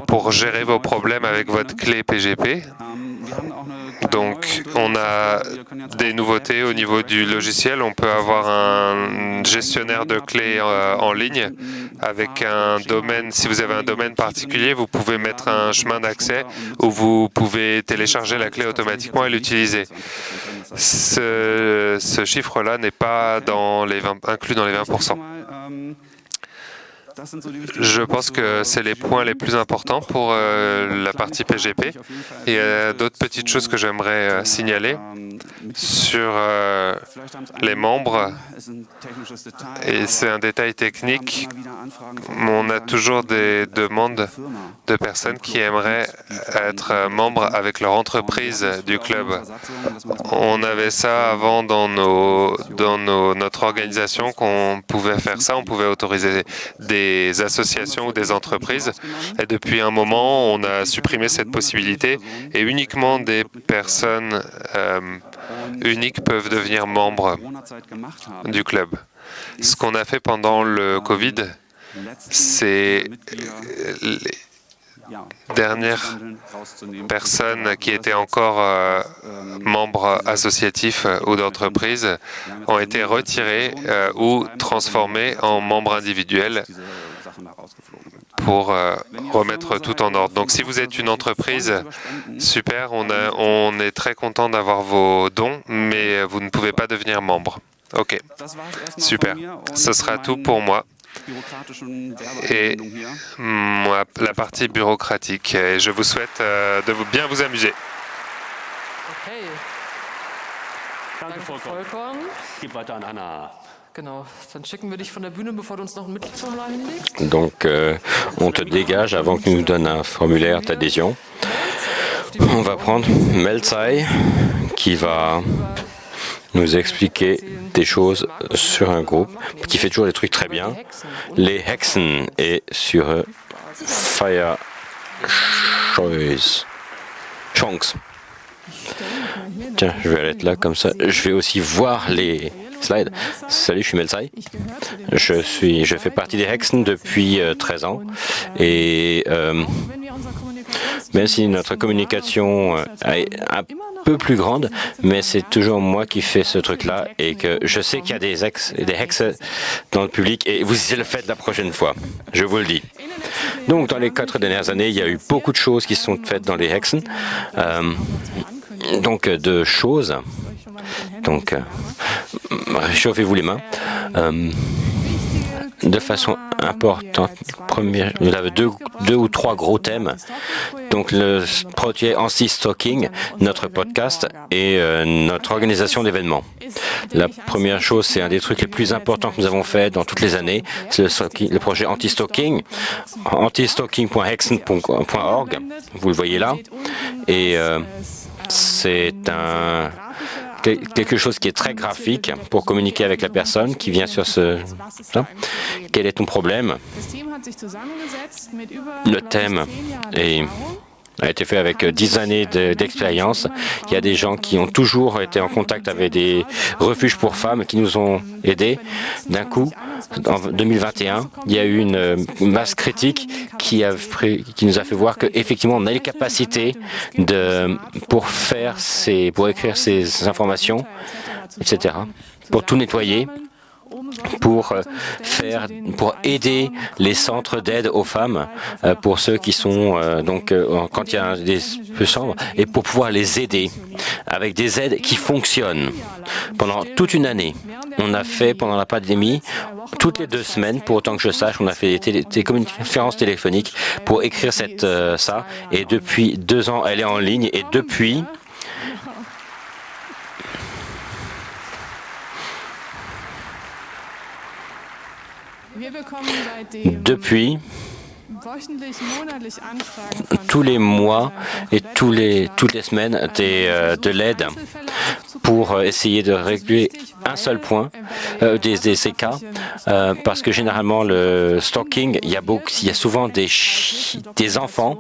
S4: pour gérer vos problèmes avec votre clé PGP. Donc, on a des nouveautés au niveau du logiciel. On peut avoir un gestionnaire de clés en ligne avec un domaine. Si vous avez un domaine particulier, vous pouvez mettre un chemin d'accès où vous pouvez télécharger la clé automatiquement et l'utiliser. Ce chiffre-là n'est pas inclus dans les 20%. Je pense que c'est les points les plus importants pour la partie PGP. Il y a d'autres petites choses que j'aimerais signaler sur les membres. Et c'est un détail technique. On a toujours des demandes de personnes qui aimeraient être membres avec leur entreprise du club. On avait ça avant dans notre organisation qu'on pouvait faire ça. On pouvait autoriser des associations ou des entreprises. Et depuis un moment, on a supprimé cette possibilité et uniquement des personnes uniques peuvent devenir membres du club. Ce qu'on a fait pendant le Covid, c'est les dernières personnes qui étaient encore membres associatifs ou d'entreprises ont été retirées ou transformées en membres individuels pour remettre tout en ordre. Donc si vous êtes une entreprise, super, on est très content d'avoir vos dons, mais vous ne pouvez pas devenir membre. Ok, super. Ce sera tout pour moi. Et la partie bureaucratique. Et je vous souhaite de bien vous amuser.
S5: Danke, Volkan. Gib weiter an Anna.
S3: Donc, on te dégage avant que tu nous donnes un formulaire d'adhésion. On va prendre Melzai qui va nous expliquer des choses sur un groupe qui fait toujours des trucs très bien. Les Hexen et sur Fire Chance. Tiens, je vais aller là comme ça. Je vais aussi voir les slide. Salut, je suis Melzai. Je fais partie des Hexen depuis 13 ans. Et même si notre communication est un peu plus grande, mais c'est toujours moi qui fais ce truc-là et que je sais qu'il y a des Hexes dans le public et vous le faites la prochaine fois, je vous le dis. Donc, dans les 4 dernières années, il y a eu beaucoup de choses qui se sont faites dans les Hexen. Donc, de choses. Donc, réchauffez-vous les mains. De façon importante, nous avons deux ou trois gros thèmes. Donc, le projet anti-stalking, notre podcast et notre organisation d'événements. La première chose, c'est un des trucs les plus importants que nous avons fait dans toutes les années, c'est le projet anti-stalking, antistalking.hexen.org, vous le voyez là, et c'est quelque chose qui est très graphique pour communiquer avec la personne qui vient sur ça. Quel est ton problème? Le thème a été fait avec 10 années d'expérience. Il y a des gens qui ont toujours été en contact avec des refuges pour femmes qui nous ont aidés. D'un coup, en 2021, il y a eu une masse critique qui nous a fait voir qu'effectivement, on a les capacités pour écrire ces informations, etc., pour tout nettoyer, pour aider les centres d'aide aux femmes, pour ceux qui sont quand il y a des chambres, et pour pouvoir les aider avec des aides qui fonctionnent. Pendant toute une année, on a fait pendant la pandémie, toutes les 2 semaines, pour autant que je sache, on a fait des conférences téléphoniques pour écrire ça, et depuis 2 ans, elle est en ligne, et depuis tous les mois et toutes les semaines de l'aide pour essayer de régler un seul point ces cas, parce que généralement le stalking, il y a souvent des enfants,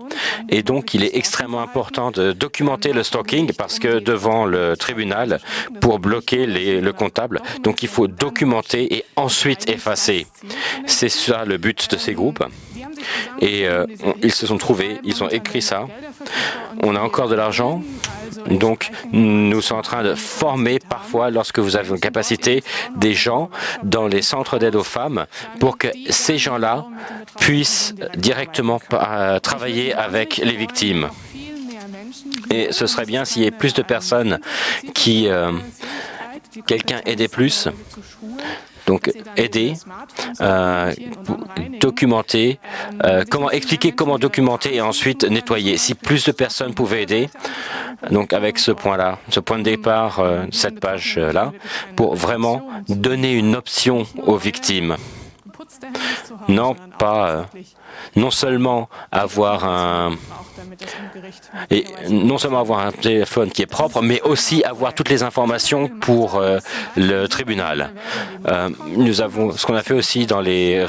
S3: et donc il est extrêmement important de documenter le stalking, parce que devant le tribunal, pour bloquer le comptable, donc il faut documenter et ensuite effacer. C'est ça le but de ces groupes. Et ils se sont trouvés, ils ont écrit ça. On a encore de l'argent. Donc, nous sommes en train de former parfois, lorsque vous avez une capacité, des gens dans les centres d'aide aux femmes pour que ces gens-là puissent directement travailler avec les victimes. Et ce serait bien s'il y ait plus de personnes quelqu'un aidait plus. Donc, aider, documenter, expliquer comment documenter et ensuite nettoyer. Si plus de personnes pouvaient aider, donc avec ce point-là, ce point de départ, cette page-là, pour vraiment donner une option aux victimes. Non seulement avoir un téléphone qui est propre, mais aussi avoir toutes les informations pour le tribunal. Ce qu'on a fait aussi dans les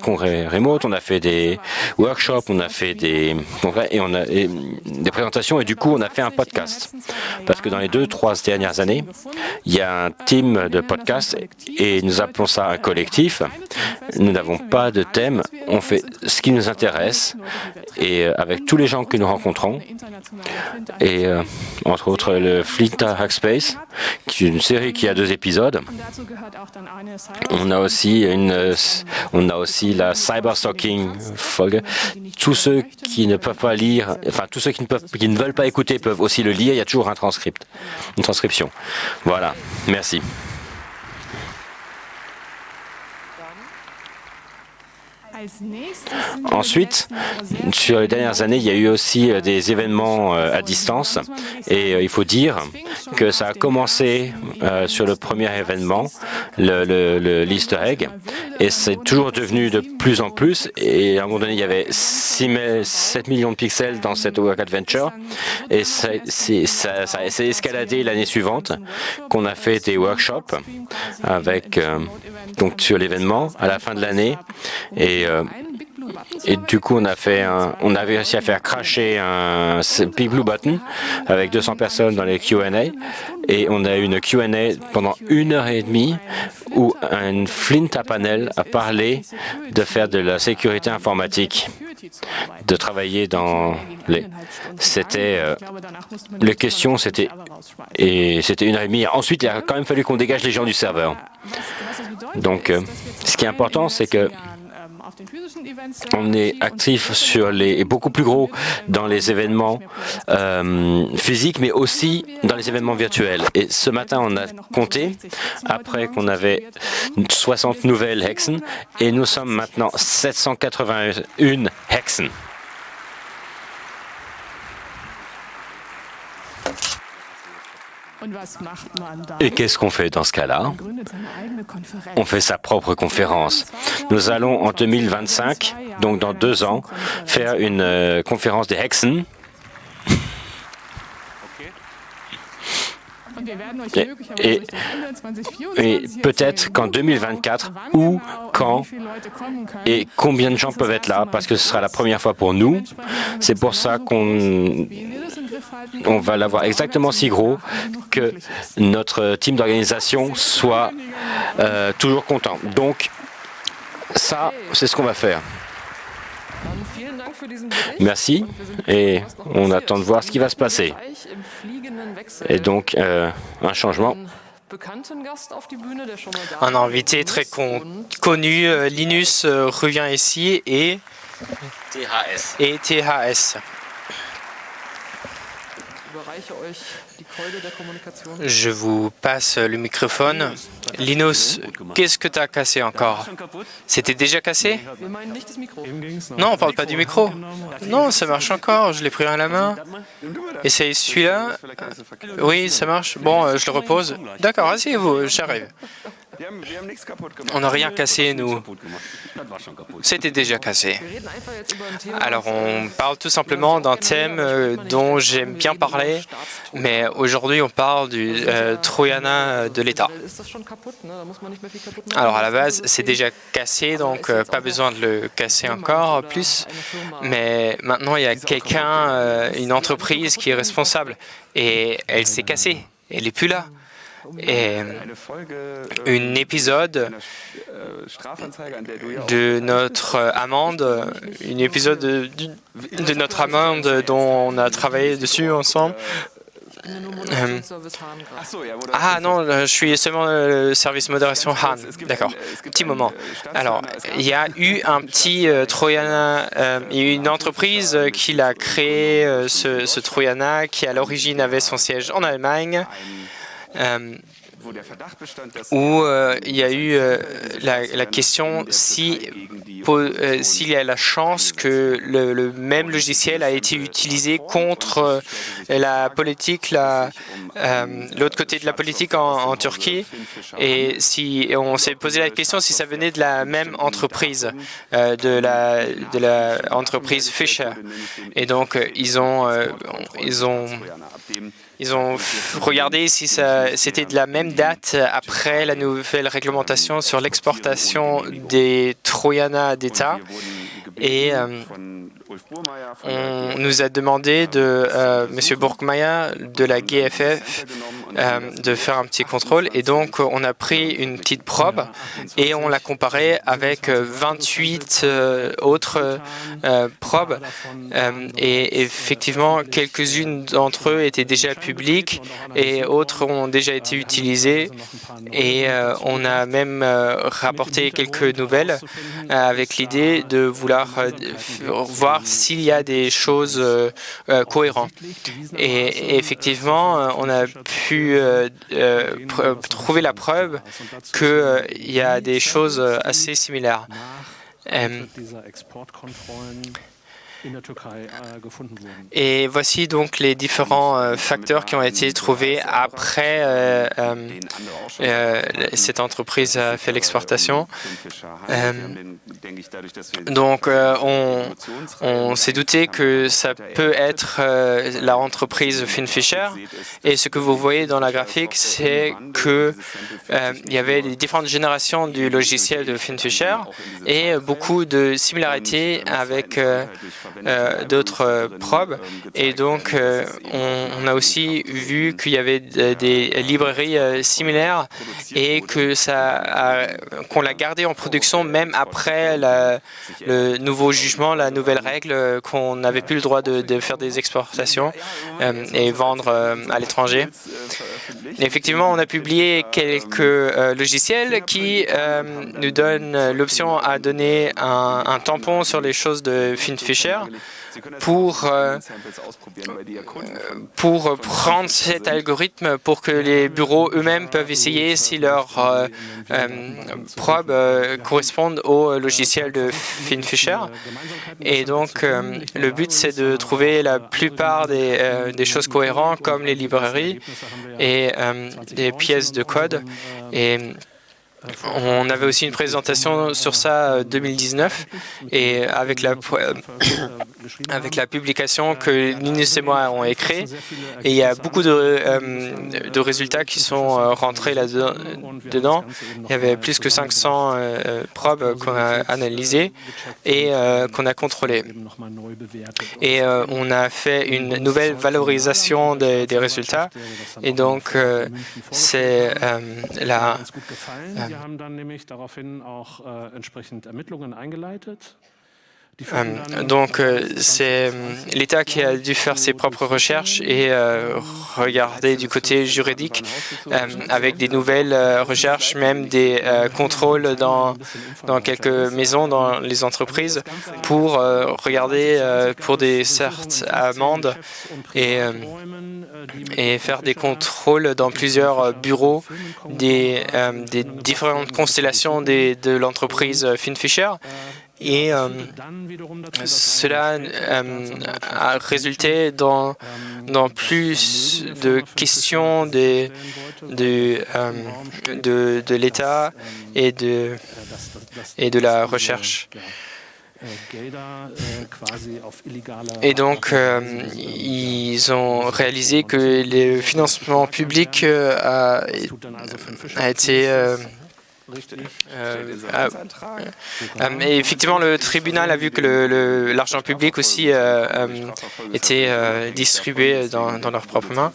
S3: congrès remote, on a fait des workshops, on a fait des congrès et on a des présentations, et du coup on a fait un podcast. Parce que dans les 2-3 dernières années, il y a un team de podcasts et nous appelons ça un collectif. Nous n'avons pas de thème, on fait ce qui nous intéresse, et avec tous les gens que nous rencontrons, et entre autres le Fleet Hackspace, qui est une série qui a 2 épisodes. On a aussi la Cyberstalking Folge. Tous ceux qui ne peuvent pas lire, enfin tous ceux qui ne veulent pas écouter peuvent aussi le lire. Il y a toujours une transcription. Voilà, merci. Ensuite, sur les dernières années, il y a eu aussi des événements à distance, et il faut dire que ça a commencé sur le premier événement, l'Easter egg, et c'est toujours devenu de plus en plus, et à un moment donné, il y avait 7 millions de pixels dans cette Work Adventure, et ça s'est escaladé l'année suivante, qu'on a fait des workshops avec, donc sur l'événement à la fin de l'année, et Et du coup, on a réussi à faire crasher un Big Blue Button avec 200 personnes dans les Q&A. Et on a eu une Q&A pendant 1h30 où un Flint à panel a parlé de faire de la sécurité informatique, de travailler dans les... les questions, c'était 1h30. Ensuite, il a quand même fallu qu'on dégage les gens du serveur. Donc, ce qui est important, c'est que on est actif sur beaucoup plus gros dans les événements physiques, mais aussi dans les événements virtuels. Et ce matin, on a compté, après qu'on avait 60 nouvelles Hexen, et nous sommes maintenant 781 Hexen. Et qu'est-ce qu'on fait dans ce cas-là? On fait sa propre conférence. Nous allons en 2025, donc dans 2 ans, faire une conférence des Hexen. Et peut-être qu'en 2024, où, quand et combien de gens peuvent être là, parce que ce sera la première fois pour nous. C'est pour ça qu'on va l'avoir exactement si gros que notre team d'organisation soit toujours content. Donc, ça, c'est ce qu'on va faire. Merci, et on attend de voir ce qui va se passer. Et donc, un changement.
S1: Un invité très connu, Linus, revient ici, et THS. Je vous passe le microphone. Linus, qu'est-ce que tu as cassé encore? C'était déjà cassé? Non, on ne parle pas du micro. Non, ça marche encore, je l'ai pris à la main. Essayez celui-là. Oui, ça marche. Bon, je le repose. D'accord, asseyez-vous, j'arrive. On n'a rien cassé, nous. C'était déjà cassé. Alors, on parle tout simplement d'un thème dont j'aime bien parler, mais aujourd'hui, on parle du Trojana de l'État. Alors, à la base, c'est déjà cassé, donc pas besoin de le casser encore plus. Mais maintenant, il y a quelqu'un, une entreprise qui est responsable, et elle s'est cassée. Elle n'est plus là. Et un épisode de notre amende, de notre amende dont on a travaillé dessus ensemble. Ah non, je suis seulement le service modération Han. D'accord, petit moment. Alors, il y a eu un petit Trojana, il y a eu une entreprise qui a créé ce Trojana qui à l'origine avait son siège en Allemagne. Où il y a eu la question s'il y a la chance que le même logiciel a été utilisé contre la politique, l'autre côté de la politique en Turquie, et si on s'est posé la question si ça venait de la même entreprise, de la entreprise Fisher, et donc ils ont regardé si c'était de la même date après la nouvelle réglementation sur l'exportation des Trojana d'État. Et on nous a demandé de M. Burgmeier de la GFF de faire un petit contrôle. Et donc, on a pris une petite probe et on l'a comparée avec 28 autres probes. Et effectivement, quelques-unes d'entre eux étaient déjà publiques et autres ont déjà été utilisées. Et on a même rapporté quelques nouvelles avec l'idée de vouloir voir s'il y a des choses cohérentes. Et effectivement, on a pu trouver la preuve qu'il y a des choses assez similaires. Et voici donc les différents facteurs qui ont été trouvés après cette entreprise a fait l'exportation. Donc, on s'est douté que ça peut être la entreprise Finfisher. Et ce que vous voyez dans la graphique, c'est que il y avait les différentes générations du logiciel de Finfisher et beaucoup de similarités avec d'autres probes. Et donc, on a aussi vu qu'il y avait des librairies similaires et que qu'on l'a gardé en production même après le nouveau jugement, la nouvelle règle, qu'on n'avait plus le droit de faire des exportations et vendre à l'étranger. Effectivement, on a publié quelques logiciels qui nous donnent l'option à donner un tampon sur les choses de Finfisher pour prendre cet algorithme pour que les bureaux eux-mêmes peuvent essayer si leurs probes correspondent au logiciel de Finfisher. Et donc, le but, c'est de trouver la plupart des choses cohérentes, comme les librairies et des pièces de code. Et on avait aussi une présentation sur ça en 2019 et avec la publication que Linus et moi avons écrit. Et il y a beaucoup de résultats qui sont rentrés là-dedans. Il y avait plus que 500 probes qu'on a analysées et qu'on a contrôlées. Et on a fait une nouvelle valorisation des résultats. Et donc, c'est la
S5: Sie haben dann nämlich daraufhin auch entsprechend Ermittlungen eingeleitet.
S1: Donc, c'est l'État qui a dû faire ses propres recherches et regarder du côté juridique avec des nouvelles recherches, même des contrôles dans quelques maisons, dans les entreprises, pour regarder pour des certes amendes et faire des contrôles dans plusieurs bureaux des différentes constellations de l'entreprise Finfisher. Et cela a résulté dans plus de questions de l'État et de la recherche. Et donc, ils ont réalisé que le financement public a été... et effectivement, le tribunal a vu que l'argent public aussi était distribué dans leurs propres mains.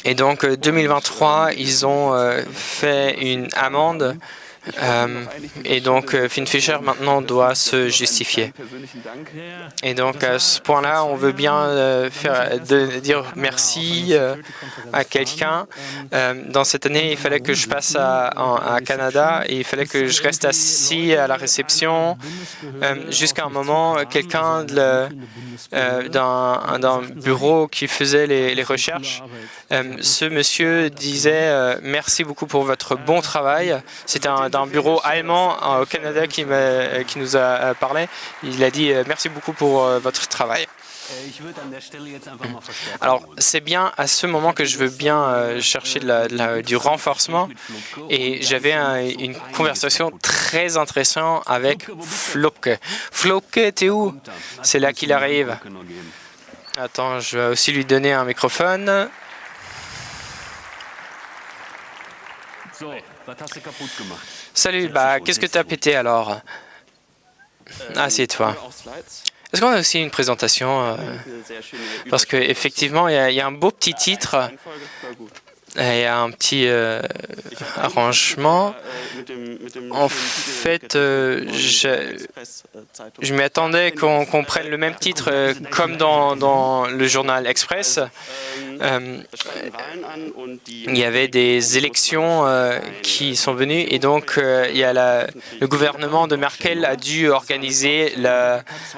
S1: Et donc, 2023, ils ont fait une amende. Et donc, Finfisher maintenant doit se justifier. Et donc, à ce point-là, on veut bien dire merci à quelqu'un. Dans cette année, il fallait que je passe à Canada et il fallait que je reste assis à la réception jusqu'à un moment. Quelqu'un d'un bureau qui faisait les recherches, ce monsieur disait merci beaucoup pour votre bon travail. C'était d'un bureau allemand au Canada qui nous a parlé. Il a dit merci beaucoup pour votre travail. Alors, c'est bien à ce moment que je veux bien chercher du renforcement. Et j'avais une conversation très intéressante avec Flopke. Flopke, t'es où? C'est là qu'il arrive. Attends, je vais aussi lui donner un microphone. Salut, qu'est-ce que tu as pété alors? Assieds-toi. Est-ce qu'on a aussi une présentation? Parce qu'effectivement, il y a un beau petit titre. Il y a un petit arrangement. En fait, je m'attendais qu'on prenne le même titre comme dans le journal Express. Il y avait des élections qui sont venues et donc le gouvernement de Merkel a dû organiser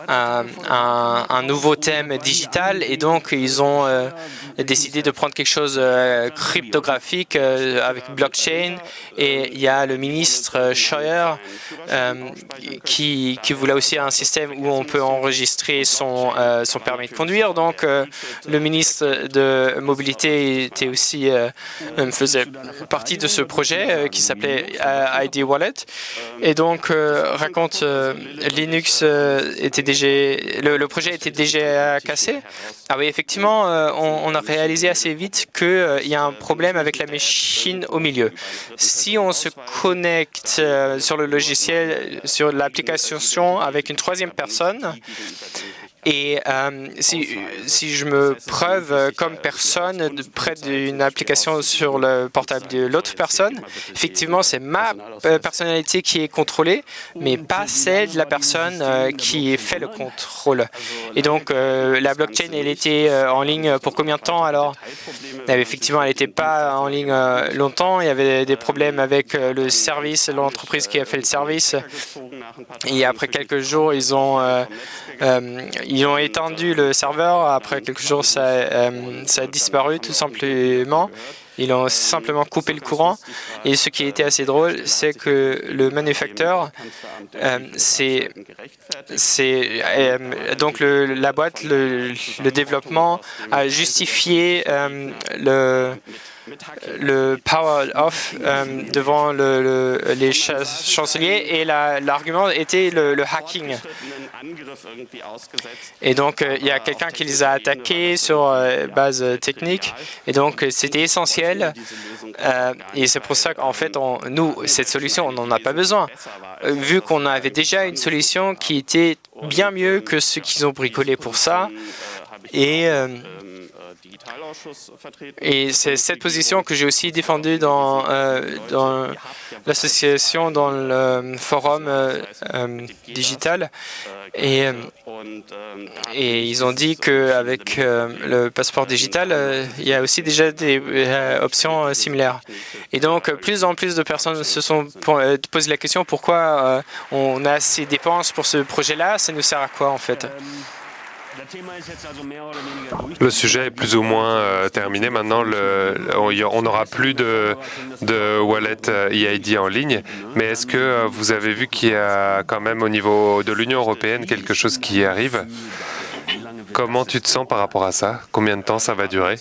S1: un nouveau thème digital et donc ils ont décidé de prendre quelque chose crypto cryptographique avec blockchain, et il y a le ministre Scheuer qui voulait aussi un système où on peut enregistrer son permis de conduire. Donc, le ministre de Mobilité était aussi, faisait partie de ce projet qui s'appelait ID Wallet. Et donc, raconte Linux était déjà, le projet était déjà cassé. Ah oui, effectivement, on a réalisé assez vite qu'il y a un problème avec la machine au milieu. Si on se connecte sur le logiciel, sur l'application avec une troisième personne, et si je me preuve comme personne près d'une application sur le portable de l'autre personne, effectivement, c'est ma personnalité qui est contrôlée, mais pas celle de la personne qui fait le contrôle. Et donc, la blockchain, elle était en ligne pour combien de temps alors? Effectivement, elle n'était pas en ligne longtemps. Il y avait des problèmes avec le service, l'entreprise qui a fait le service. Et après quelques jours, ils ont étendu le serveur. Après quelques jours, ça a disparu tout simplement. Ils ont simplement coupé le courant. Et ce qui était assez drôle, c'est que le manufacteur, donc la boîte, le développement a justifié le power off devant les chanceliers, et l'argument était le hacking. Et donc, il y a quelqu'un qui les a attaqués sur base technique, et donc c'était essentiel. Et c'est pour ça qu'en fait, nous, cette solution, on n'en a pas besoin, vu qu'on avait déjà une solution qui était bien mieux que ce qu'ils ont bricolé pour ça. Et c'est cette position que j'ai aussi défendue dans l'association, dans le forum digital. Et ils ont dit qu'avec le passeport digital, il y a aussi déjà des options similaires. Et donc, plus en plus de personnes se sont posé la question pourquoi on a ces dépenses pour ce projet-là, ça nous sert à quoi en fait?
S4: Le sujet est plus ou moins terminé. Maintenant, on n'aura plus de wallet EID en ligne. Mais est-ce que vous avez vu qu'il y a quand même au niveau de l'Union européenne quelque chose qui arrive? Comment tu te sens par rapport à ça? Combien de temps ça va durer?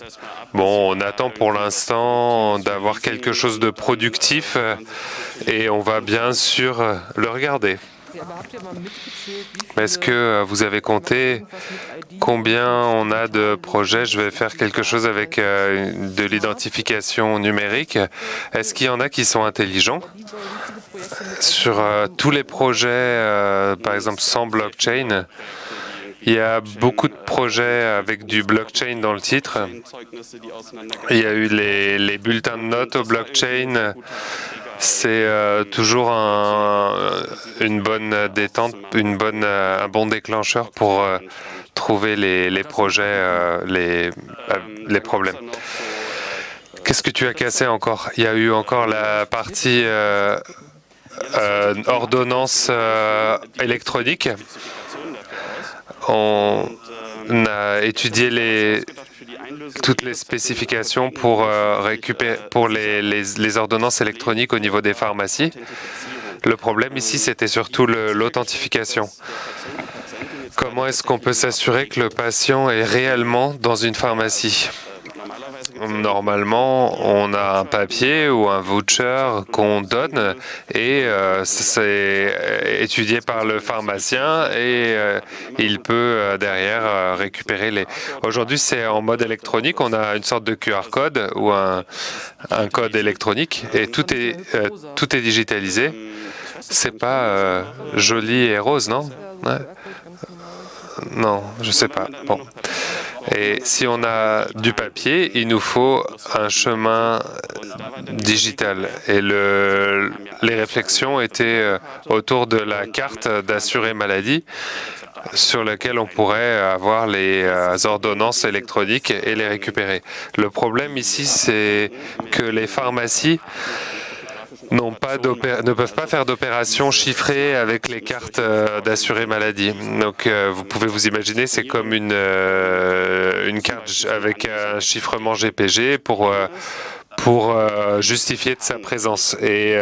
S4: Bon, on attend pour l'instant d'avoir quelque chose de productif et on va bien sûr le regarder. Est-ce que vous avez compté combien on a de projets? Je vais faire quelque chose avec de l'identification numérique. Est-ce qu'il y en a qui sont intelligents? Sur tous les projets, par exemple sans blockchain, il y a beaucoup de projets avec du blockchain dans le titre. Il y a eu les bulletins de notes au blockchain. C'est toujours une bonne détente, un bon déclencheur pour trouver les projets, les problèmes. Qu'est-ce que tu as cassé encore? Il y a eu encore la partie ordonnance électronique. On a étudié toutes les spécifications pour récupérer pour les ordonnances électroniques au niveau des pharmacies. Le problème ici, c'était surtout l'authentification. Comment est-ce qu'on peut s'assurer que le patient est réellement dans une pharmacie? Normalement, on a un papier ou un voucher qu'on donne et c'est étudié par le pharmacien et il peut derrière récupérer les... Aujourd'hui, c'est en mode électronique. On a une sorte de QR code ou un code électronique et tout est digitalisé. C'est pas joli et rose, non? Ouais. Non, je sais pas. Bon. Et si on a du papier, il nous faut un chemin digital. Et les réflexions étaient autour de la carte d'assuré maladie sur laquelle on pourrait avoir les ordonnances électroniques et les récupérer. Le problème ici, c'est que les pharmacies ne peuvent pas faire d'opérations chiffrées avec les cartes d'assuré maladie. Donc, vous pouvez vous imaginer, c'est comme une carte avec un chiffrement GPG pour pour justifier de sa présence. Et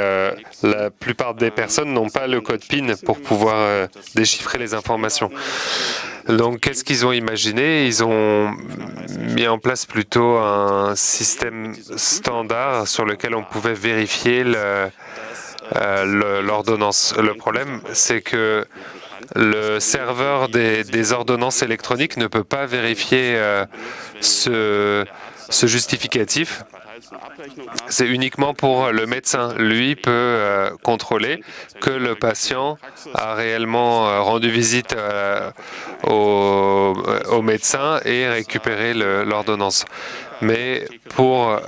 S4: la plupart des personnes n'ont pas le code PIN pour pouvoir déchiffrer les informations. Donc, qu'est-ce qu'ils ont imaginé? Ils ont mis en place plutôt un système standard sur lequel on pouvait vérifier l'ordonnance. Le problème, c'est que le serveur des ordonnances électroniques ne peut pas vérifier ce justificatif. C'est uniquement pour le médecin. Lui peut contrôler que le patient a réellement rendu visite au médecin et récupéré l'ordonnance. Mais pour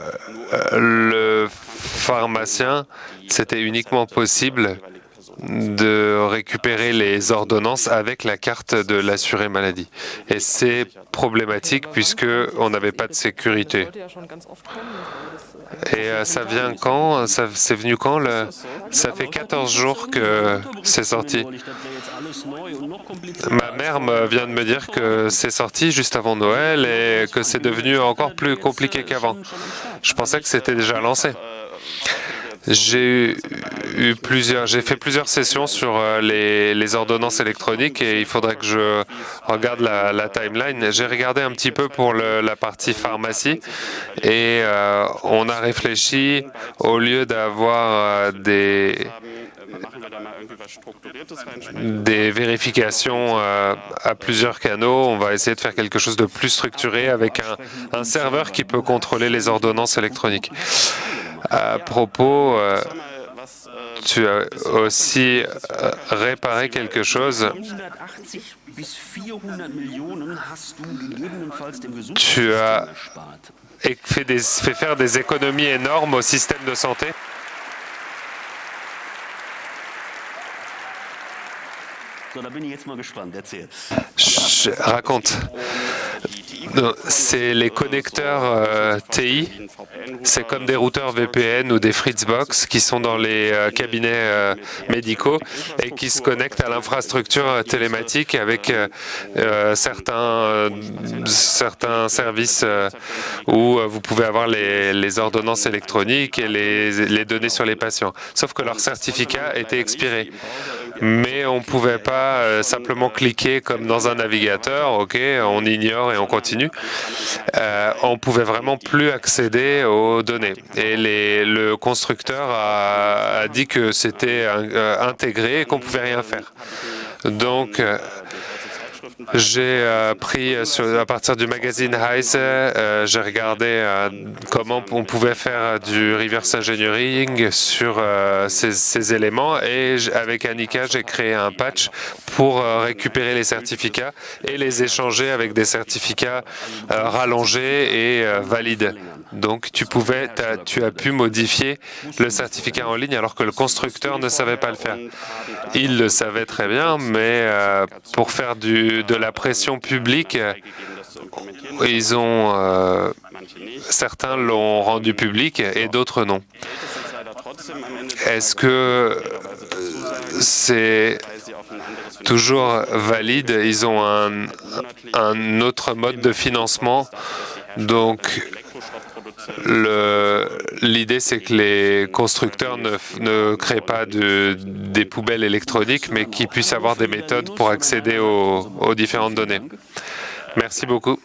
S4: le pharmacien, c'était uniquement possible de récupérer les ordonnances avec la carte de l'assuré maladie. Et c'est problématique puisqu'on n'avait pas de sécurité. Et ça vient quand? C'est venu quand? Ça fait 14 jours que c'est sorti. Ma mère vient de me dire que c'est sorti juste avant Noël et que c'est devenu encore plus compliqué qu'avant. Je pensais que c'était déjà lancé. J'ai fait plusieurs sessions sur les ordonnances électroniques et il faudrait que je regarde la timeline. J'ai regardé un petit peu pour la partie pharmacie et on a réfléchi, au lieu d'avoir des vérifications à plusieurs canaux, on va essayer de faire quelque chose de plus structuré avec un serveur qui peut contrôler les ordonnances électroniques. À propos, tu as aussi réparé quelque chose. Tu as fait faire des économies énormes au système de santé. Raconte. C'est les connecteurs TI, c'est comme des routeurs VPN ou des Fritzbox qui sont dans les cabinets médicaux et qui se connectent à l'infrastructure télématique avec certains services où vous pouvez avoir les ordonnances électroniques et les données sur les patients. Sauf que leur certificat était expiré. Mais on ne pouvait pas simplement cliquer comme dans un navigateur, ok, on ignore et on continue. On pouvait vraiment plus accéder aux données. Et le constructeur a dit que c'était intégré et qu'on ne pouvait rien faire. Donc, j'ai pris à partir du magazine Heise, j'ai regardé comment on pouvait faire du reverse engineering sur ces éléments et avec Annika, j'ai créé un patch pour récupérer les certificats et les échanger avec des certificats rallongés et valides. Donc tu as pu modifier le certificat en ligne alors que le constructeur ne savait pas le faire. Il le savait très bien, mais pour faire de la pression publique, certains l'ont rendu public et d'autres non. Est-ce que c'est toujours valide? Ils ont un autre mode de financement, donc l'idée, c'est que les constructeurs ne créent pas des poubelles électroniques, mais qu'ils puissent avoir des méthodes pour accéder aux différentes données. Merci beaucoup.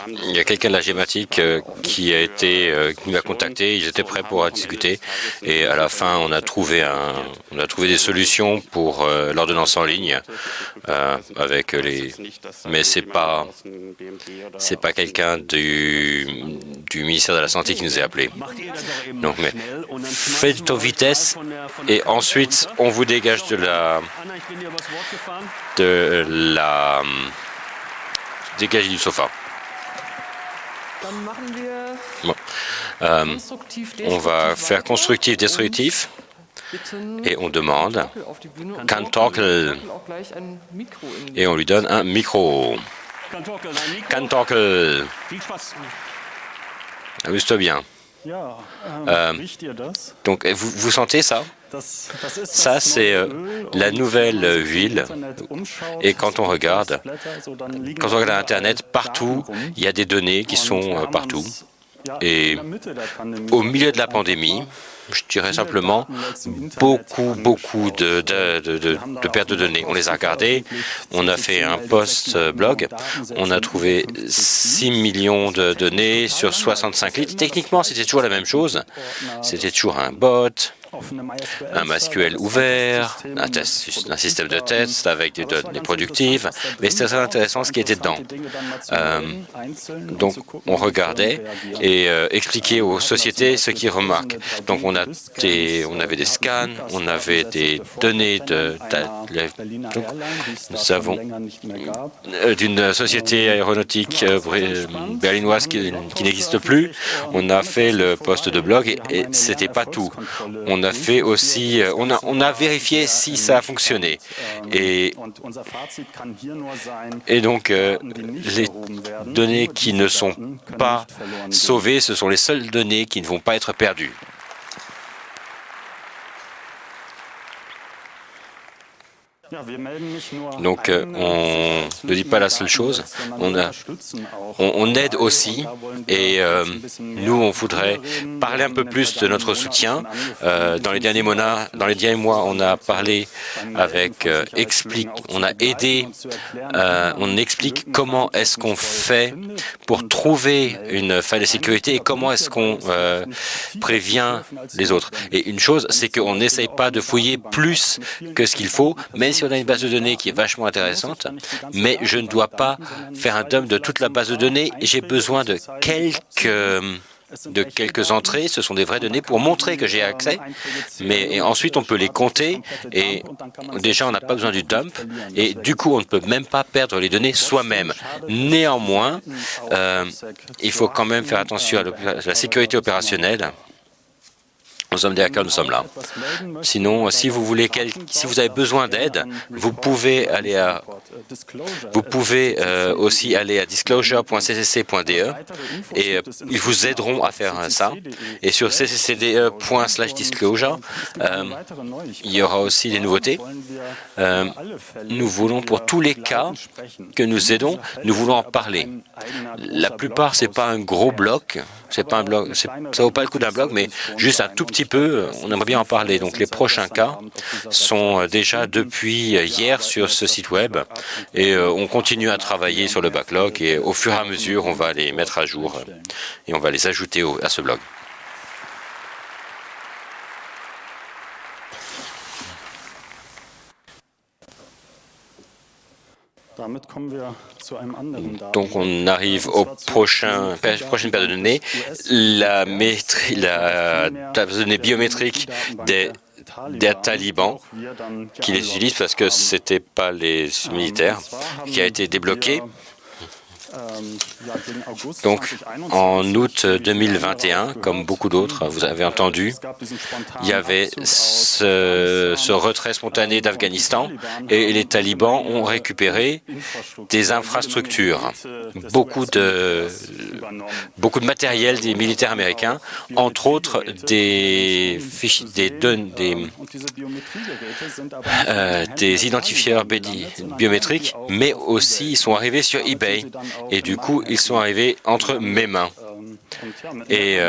S3: Il y a quelqu'un de la Gématique qui nous a contacté. Ils étaient prêts pour discuter. Et à la fin, on a trouvé des solutions pour l'ordonnance en ligne mais c'est pas quelqu'un du ministère de la Santé qui nous a appelés. Donc, mais faites aux vitesses et ensuite on vous dégage dégagez du sofa. Bon. On va faire constructif, destructif. Et on demande Kan Torkel. Et on lui donne un micro. Kan Torkel. Amuse-toi bien. Donc, vous sentez ça? Ça, c'est la nouvelle huile. Et quand on regarde Internet, partout, il y a des données qui sont partout. Et au milieu de la pandémie, je dirais simplement beaucoup de pertes de données. On les a regardées, on a fait un post-blog, on a trouvé 6 millions de données sur 65 litres. Techniquement, c'était toujours la même chose. C'était toujours un bot, un MySQL ouvert, un système de test avec des données productives, mais c'était très intéressant ce qui était dedans. Donc, on regardait et expliquait aux sociétés ce qu'ils remarquent. Donc, on avait des scans, on avait des données nous avons d'une société aéronautique berlinoise qui n'existe plus. On a fait le post de blog et c'était pas tout. On a fait aussi, on a vérifié si ça a fonctionné. Et donc, les données qui ne sont pas sauvées, ce sont les seules données qui ne vont pas être perdues. Donc, on ne dit pas la seule chose. On aide aussi et nous, on voudrait parler un peu plus de notre soutien. Dans les derniers mois, on a parlé avec on a aidé, on explique comment est-ce qu'on fait pour trouver une faille de sécurité et comment est-ce qu'on prévient les autres. Et une chose, c'est qu'on n'essaye pas de fouiller plus que ce qu'il faut, même si on a une base de données qui est vachement intéressante, mais je ne dois pas faire un dump de toute la base de données. J'ai besoin de quelques entrées, ce sont des vraies données pour montrer que j'ai accès, mais ensuite on peut les compter et déjà on n'a pas besoin du dump et du coup on ne peut même pas perdre les données soi-même. Néanmoins, il faut quand même faire attention à la sécurité opérationnelle. Nous sommes derrière, nous sommes là. Sinon, si vous avez besoin d'aide, vous pouvez aussi aller à disclosure.ccc.de et ils vous aideront à faire ça. Et sur cccde./disclosure, il y aura aussi des nouveautés. Nous voulons, pour tous les cas que nous aidons, nous voulons en parler. La plupart, c'est pas un gros bloc. C'est pas un blog, ça vaut pas le coup d'un blog, mais juste un tout petit peu, on aimerait bien en parler. Donc les prochains cas sont déjà depuis hier sur ce site web et on continue à travailler sur le backlog et au fur et à mesure, on va les mettre à jour et on va les ajouter à ce blog. Donc, on arrive au prochaine paire de données, la base de données biométrique des talibans qui les utilisent parce que ce n'était pas les militaires, qui a été débloqué. Donc, en août 2021, comme beaucoup d'autres, vous avez entendu, il y avait ce retrait spontané d'Afghanistan et les talibans ont récupéré des infrastructures, beaucoup de matériel des militaires américains, entre autres des identifieurs biométriques, mais aussi ils sont arrivés sur eBay. Et du coup, ils sont arrivés entre mes mains. Et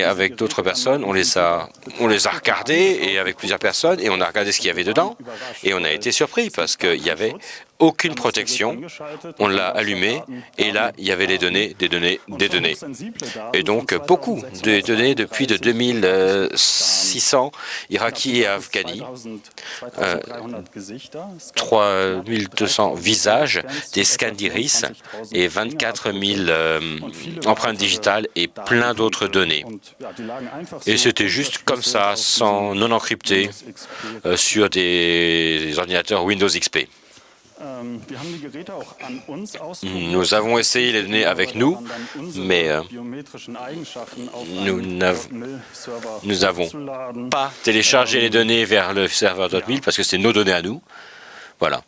S3: avec d'autres personnes, on les a regardés, et avec plusieurs personnes, et on a regardé ce qu'il y avait dedans, et on a été surpris parce qu'il n'y avait aucune protection. On l'a allumé, et là, il y avait des données. Et donc, beaucoup de données depuis de 2600 Iraquis et Afghans, 3200 visages, des scans d'iris et 24 000 empreintes digitales et plein d'autres données. Et c'était juste comme ça, non encrypté, sur des ordinateurs Windows XP. Nous avons essayé les données avec nous, mais nous n'avons pas téléchargé les données vers le serveur .mil parce que c'est nos données à nous. Voilà.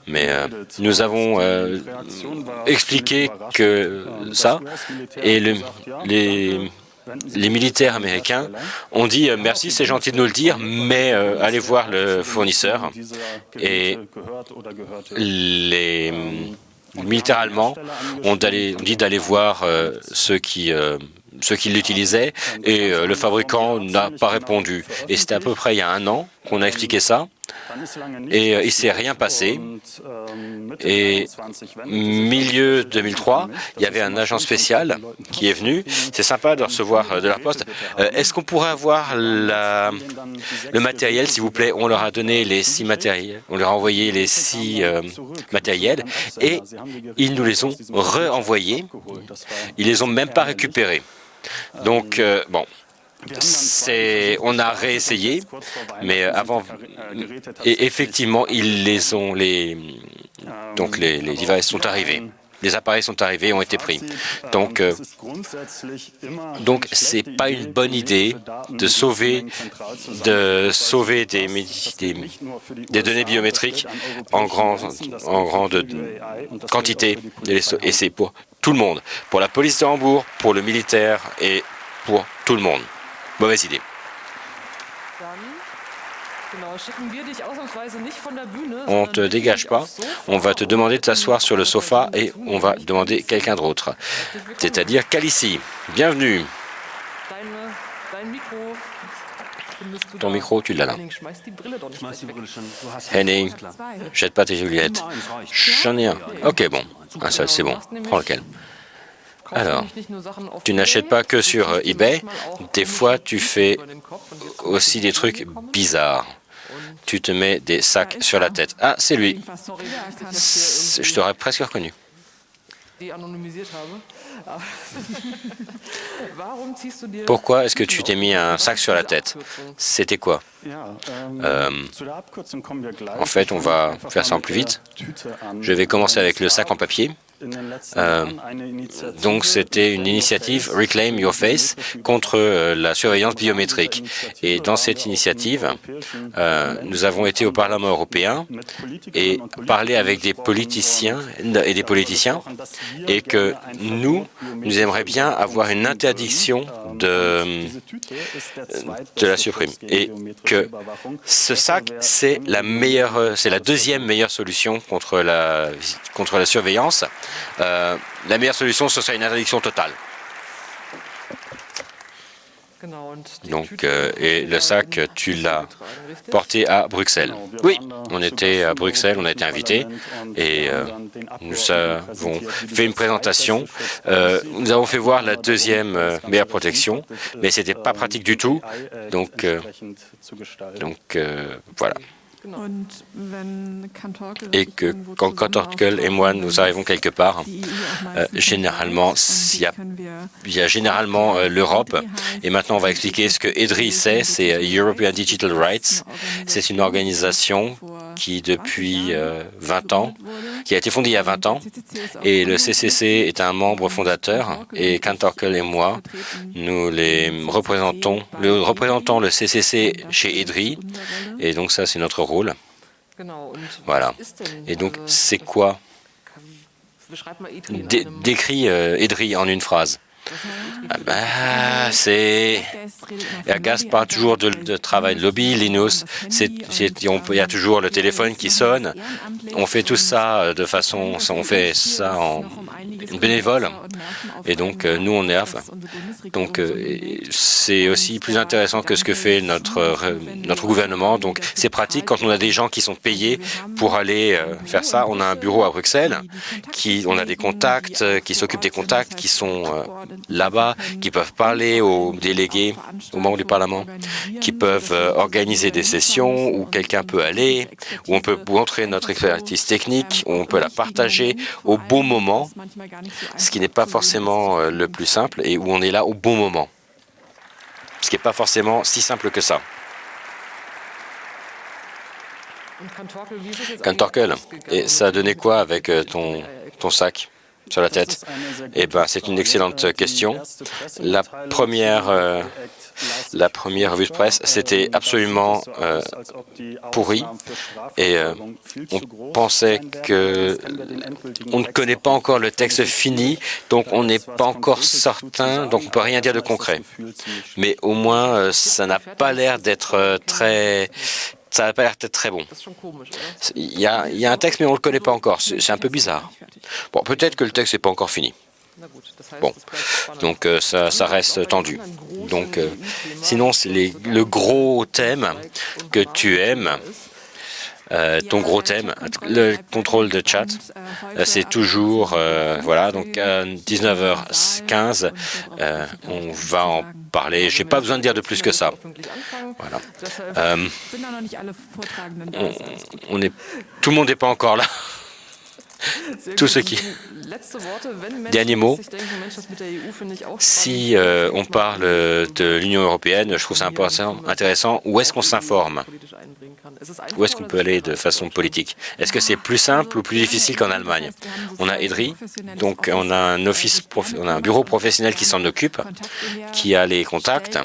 S3: Mais nous avons expliqué que ça, et les militaires américains ont dit merci, c'est gentil de nous le dire, mais allez voir le fournisseur. Et les militaires allemands ont dit d'aller voir ceux qui l'utilisaient, et le fabricant n'a pas répondu. Et c'était à peu près il y a 1 an qu'on a expliqué ça, et il ne s'est rien passé. Et milieu 2003, il y avait un agent spécial qui est venu. C'est sympa de recevoir de leur poste. Est-ce qu'on pourrait avoir le matériel, s'il vous plaît? On leur a donné les 6 matériels. On leur a envoyé les 6 matériels, et ils nous les ont renvoyés. Ils les ont même pas récupérés. Donc, bon, on a réessayé, mais avant, et effectivement, donc les devices sont arrivés. Les appareils sont arrivés et ont été pris. Donc c'est pas une bonne idée de sauver des données biométriques en grande quantité. Et c'est pour tout le monde, pour la police de Hambourg, pour le militaire et pour tout le monde. Mauvaise idée. On ne te dégage pas, on va te demander de t'asseoir sur le sofa et on va demander quelqu'un d'autre, c'est-à-dire Calici. Bienvenue. Ton micro, tu l'as là. Henning, jette pas tes lunettes. J'en ai un. Ok, bon, un seul, c'est bon. Prends lequel. Alors, tu n'achètes pas que sur eBay, des fois tu fais aussi des trucs bizarres. Tu te mets des sacs sur la tête. Ah, c'est lui. Je t'aurais presque reconnu. Pourquoi est-ce que tu t'es mis un sac sur la tête? C'était quoi? En fait, on va faire ça en plus vite. Je vais commencer avec le sac en papier. Donc c'était une initiative Reclaim Your Face contre la surveillance biométrique. Et dans cette initiative, nous avons été au Parlement européen et parlé avec des politiciens et que nous aimerions bien avoir une interdiction de la supprime. Et que ce sac, c'est la deuxième meilleure solution contre la surveillance. La meilleure solution, ce serait une interdiction totale. Donc, et le sac, tu l'as porté à Bruxelles. Oui, on était à Bruxelles, on a été invités et nous avons fait une présentation. Nous avons fait voir la deuxième meilleure protection, mais c'était pas pratique du tout. Donc voilà. Et que quand Torkel et moi nous arrivons quelque part, généralement, il y a généralement l'Europe. Et maintenant, on va expliquer ce que EDRI c'est European Digital Rights. C'est une organisation qui, depuis 20 ans, qui a été fondée il y a 20 ans. Et le CCC est un membre fondateur. Et Kant Torkel et moi, nous représentons le CCC chez EDRI. Et donc ça, c'est notre rôle. Voilà. Et donc, c'est quoi? Décris EDRI en une phrase. C'est... Agas parle toujours de travail de lobby, Linus, il y a toujours le téléphone qui sonne. On fait tout ça de façon... On fait ça en bénévole. Et donc, nous, on est... Donc, c'est aussi plus intéressant que ce que fait notre gouvernement. Donc, c'est pratique quand on a des gens qui sont payés pour aller faire ça. On a un bureau à Bruxelles, on a des contacts, qui s'occupent des contacts, qui sont là-bas, qui peuvent parler aux délégués, aux membres du Parlement, qui peuvent organiser des sessions où quelqu'un peut aller, où on peut montrer notre expertise technique, où on peut la partager au bon moment, ce qui n'est pas forcément le plus simple, et où on est là au bon moment, ce qui n'est pas forcément si simple que ça. Kant Torkel, et ça a donné quoi avec ton sac? sur la tête? Eh bien, c'est une excellente question. La première revue de presse, c'était absolument pourri et on pensait que on ne connaît pas encore le texte fini, donc on n'est pas encore certain, donc on ne peut rien dire de concret. Mais au moins, ça n'a pas l'air d'être très... Ça n'a pas l'air d'être très bon. Il y a un texte, mais on ne le connaît pas encore. C'est un peu bizarre. Bon, peut-être que le texte n'est pas encore fini. Bon, donc ça reste tendu. Donc, sinon, c'est le gros thème que tu aimes. Ton gros thème, le contrôle de chat, c'est toujours, voilà, donc à 19h15, on va en parler. Je n'ai pas besoin de dire de plus que ça. Voilà. Tout le monde n'est pas encore là. Tout ce qui... Dernier mot, si on parle de l'Union européenne, je trouve ça intéressant. Où est-ce qu'on s'informe? Où est-ce qu'on peut aller de façon politique? Est-ce que c'est plus simple ou plus difficile qu'en Allemagne? On a EDRI, donc on a un bureau professionnel qui s'en occupe, qui a les contacts.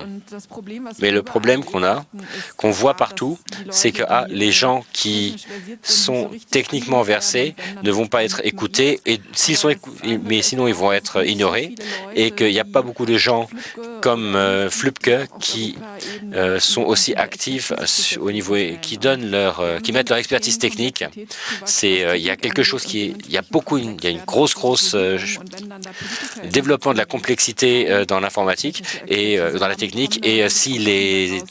S3: Mais le problème qu'on voit partout, c'est que les gens qui sont techniquement versés ne vont pas être écoutés, et mais sinon ils vont être ignorés, et qu'il n'y a pas beaucoup de gens comme Flübke qui sont aussi actifs au niveau, qui mettent leur expertise technique. Il y a quelque chose il y a une grosse développement de la complexité dans l'informatique et dans la technique, et si les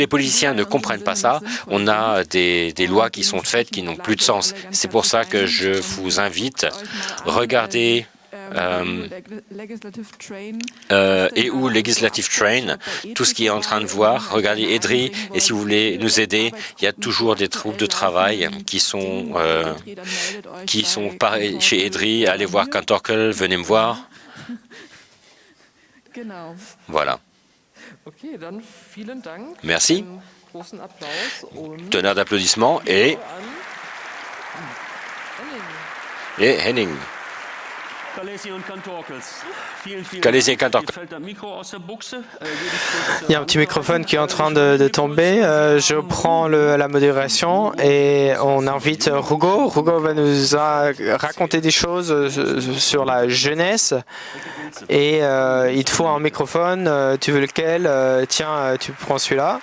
S3: politiciens ne comprennent pas ça, on a des lois qui sont faites qui n'ont plus de sens. C'est pour ça que je vous invite à regarder EU Legislative Train, tout ce qui est en train de voir. Regardez EDRI, et si vous voulez nous aider, il y a toujours des groupes de travail qui sont pareils chez EDRI. Allez voir Kantorkel, venez me voir. Voilà. Merci. Teneur d'applaudissements et Henning. Kalesi et Kantorkel.
S1: Il y a un petit microphone qui est en train de tomber. Je prends la modération et on invite Hugo. Hugo va nous raconter des choses sur la jeunesse. Et il te faut un microphone. Tu veux lequel? Tiens, tu prends celui-là.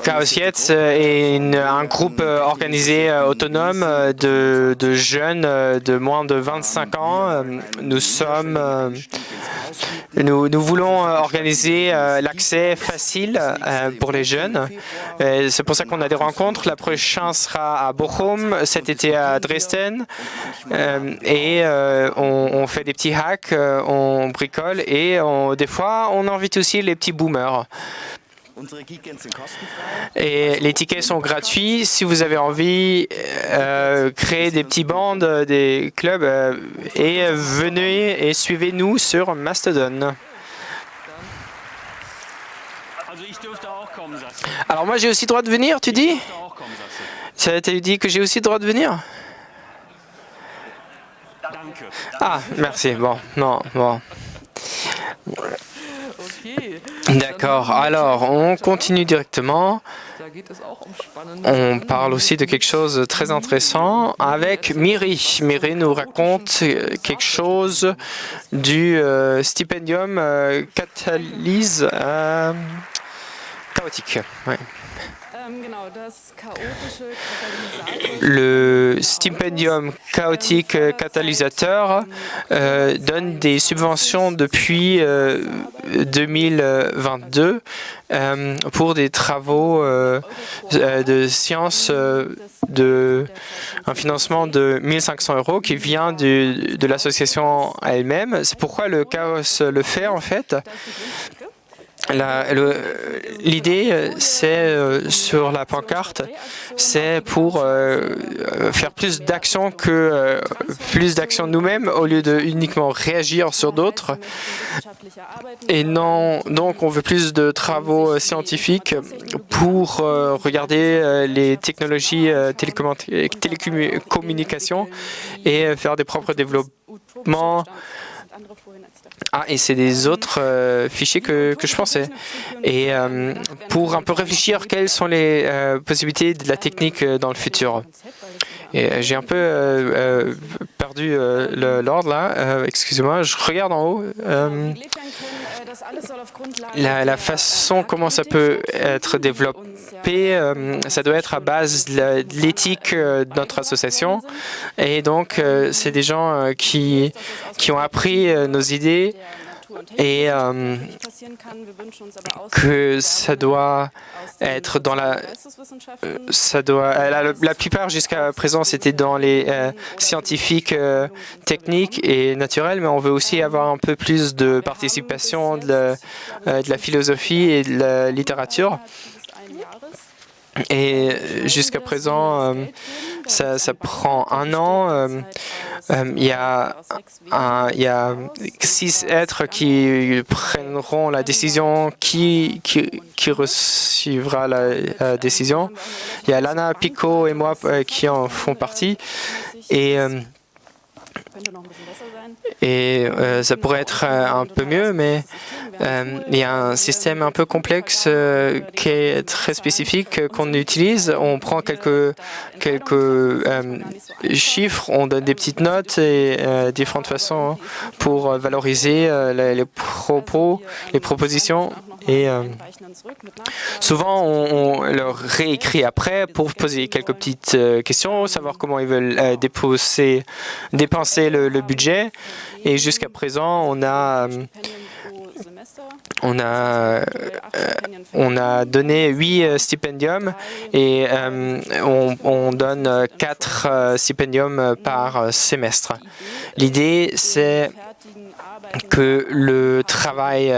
S1: Chaos Jetzt est un groupe organisé autonome de jeunes de moins de 25 ans. Nous voulons organiser l'accès facile pour les jeunes. C'est pour ça qu'on a des rencontres. La prochaine sera à Bochum, cet été à Dresden. On fait des petits hacks, on bricole et des fois on invite aussi les petits boomers. Et les tickets sont gratuits. Si vous avez envie, créez des petits bandes, des clubs, et venez et suivez-nous sur Mastodon. Alors moi j'ai aussi le droit de venir, tu dis? Ça t'a dit que j'ai aussi le droit de venir? Ah, merci. Bon, non, bon. D'accord, alors on continue directement. On parle aussi de quelque chose de très intéressant avec Miri. Miri nous raconte quelque chose du stipendium catalyse chaotique. Ouais. Le stipendium chaotique catalysateur donne des subventions depuis 2022 pour des travaux de sciences, un financement de 1 500 € qui vient de l'association elle-même. C'est pourquoi le Chaos le fait en fait. L'idée, c'est sur la pancarte, c'est pour faire plus d'actions nous-mêmes au lieu de uniquement réagir sur d'autres. Et non, donc on veut plus de travaux scientifiques pour regarder les technologies télécommunications et faire des propres développements. Ah, et c'est des autres fichiers que je pensais. Et pour un peu réfléchir, quelles sont les possibilités de la technique dans le futur. Et j'ai un peu perdu l'ordre là. Excusez-moi, je regarde en haut. La façon comment ça peut être développé, ça doit être à base de l'éthique de notre association. Et donc, c'est des gens qui ont appris nos idées et que ça doit être dans la plupart jusqu'à présent c'était dans les scientifiques techniques et naturels, mais on veut aussi avoir un peu plus de participation de la philosophie et de la littérature. Et jusqu'à présent, ça prend un an. Il y a 6 êtres qui prendront la décision, qui recevra la décision. Il y a Lana, Pico et moi qui en font partie. Et ça pourrait être un peu mieux, mais il y a un système un peu complexe qui est très spécifique qu'on utilise. On prend quelques chiffres, on donne des petites notes et différentes façons pour valoriser les propos, les propositions. Et souvent, on leur réécrit après pour poser quelques petites questions, savoir comment ils veulent dépenser le budget. Et jusqu'à présent, on a donné 8 stipendiums et on donne 4 stipendiums par semestre. L'idée, c'est que le travail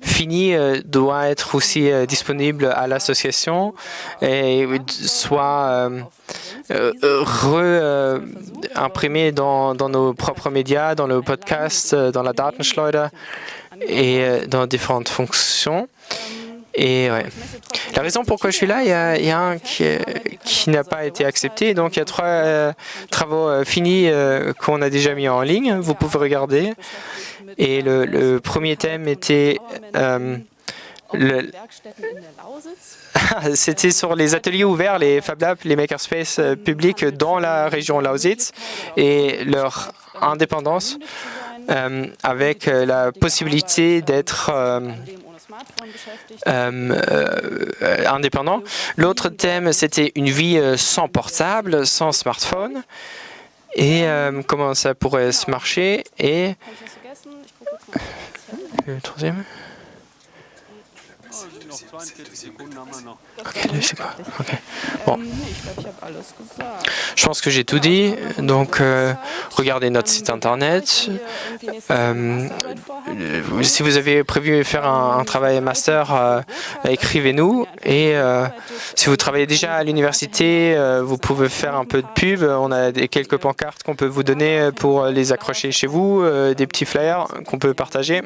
S1: fini doit être aussi disponible à l'association et soit imprimé dans nos propres médias, dans le podcast, dans la Datenschleuder et dans différentes fonctions. Et ouais. La raison pourquoi je suis là, il y a un qui n'a pas été accepté. Donc il y a 3 travaux finis qu'on a déjà mis en ligne. Vous pouvez regarder. Et le premier thème était c'était sur les ateliers ouverts, les Fab Labs, les makerspaces publics dans la région Lausitz et leur indépendance avec la possibilité d'être indépendant. L'autre thème, c'était une vie sans portable, sans smartphone et comment ça pourrait se marcher. Et le troisième. Ok, c'est quoi? Okay. Bon. Je pense que j'ai tout dit. Donc, regardez notre site internet. Si vous avez prévu faire un travail master, écrivez-nous. Et si vous travaillez déjà à l'université, vous pouvez faire un peu de pub. On a quelques pancartes qu'on peut vous donner pour les accrocher chez vous, des petits flyers qu'on peut partager.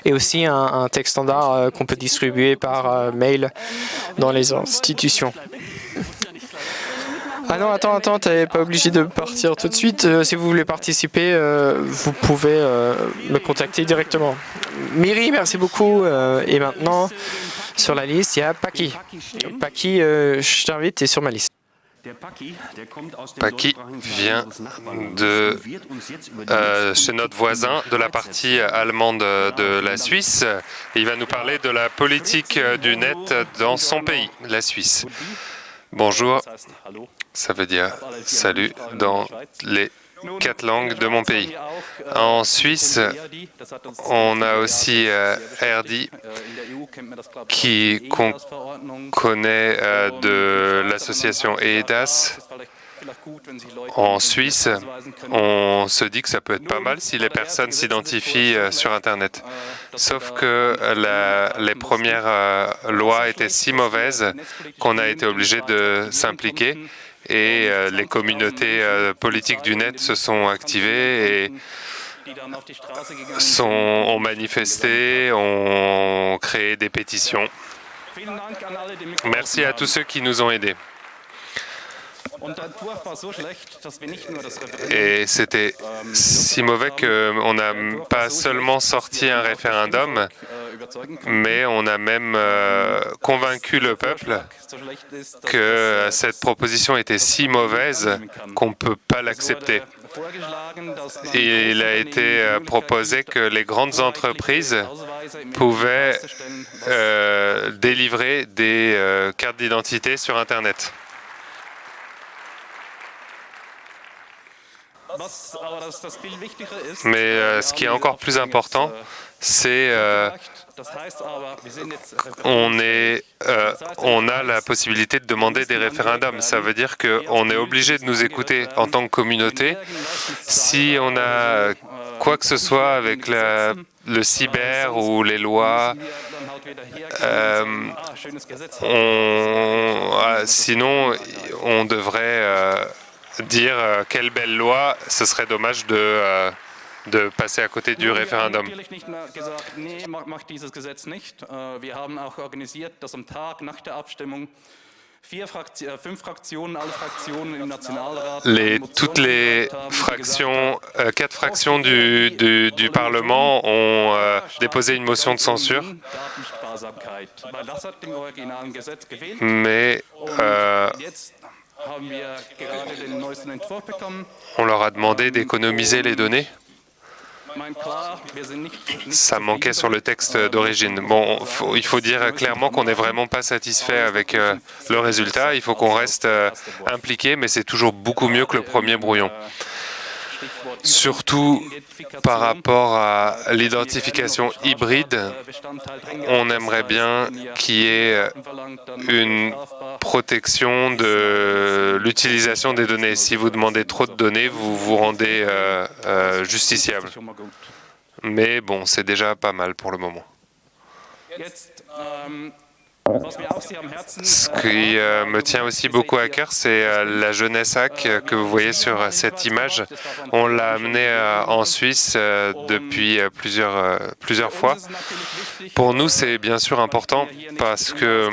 S1: Et aussi un texte standard qu'on peut distribuer par mail dans les institutions. Ah non, attends, t'es pas obligé de partir tout de suite. Si vous voulez participer, vous pouvez me contacter directement. Miri, merci beaucoup. Et maintenant, sur la liste, il y a Paki. Paki, je t'invite, t'es sur ma liste.
S4: Paki vient de chez notre voisin de la partie allemande de la Suisse. Et il va nous parler de la politique du net dans son pays, la Suisse. Bonjour, ça veut dire salut dans les 4 langues de mon pays. En Suisse, on a aussi RD qu'on connaît de l'association EDAS En Suisse, on se dit que ça peut être pas mal si les personnes s'identifient sur Internet. Sauf que les premières lois étaient si mauvaises qu'on a été obligé de s'impliquer et les communautés politiques du net se sont activées et ont manifesté, ont créé des pétitions. Merci à tous ceux qui nous ont aidés. Et c'était si mauvais qu'on n'a pas seulement sorti un référendum, mais on a même convaincu le peuple que cette proposition était si mauvaise qu'on ne peut pas l'accepter. Et il a été proposé que les grandes entreprises pouvaient délivrer des cartes d'identité sur Internet. Mais ce qui est encore plus important, c'est on a la possibilité de demander des référendums. Ça veut dire qu'on est obligé de nous écouter en tant que communauté. Si on a quoi que ce soit avec le cyber ou les lois, sinon on devrait dire quelle belle loi, ce serait dommage de passer à côté du référendum. Toutes les fractions, 4 fractions du Parlement ont déposé une motion de censure, mais on leur a demandé d'économiser les données. Ça manquait sur le texte d'origine. Bon, il faut dire clairement qu'on n'est vraiment pas satisfait avec le résultat. Il faut qu'on reste impliqué, mais c'est toujours beaucoup mieux que le premier brouillon. Surtout par rapport à l'identification hybride, on aimerait bien qu'il y ait une protection de l'utilisation des données. Si vous demandez trop de données, vous vous rendez justiciable. Mais bon, c'est déjà pas mal pour le moment. Ce qui me tient aussi beaucoup à cœur, c'est la jeunesse hack que vous voyez sur cette image. On l'a amenée en Suisse depuis plusieurs fois. Pour nous, c'est bien sûr important parce que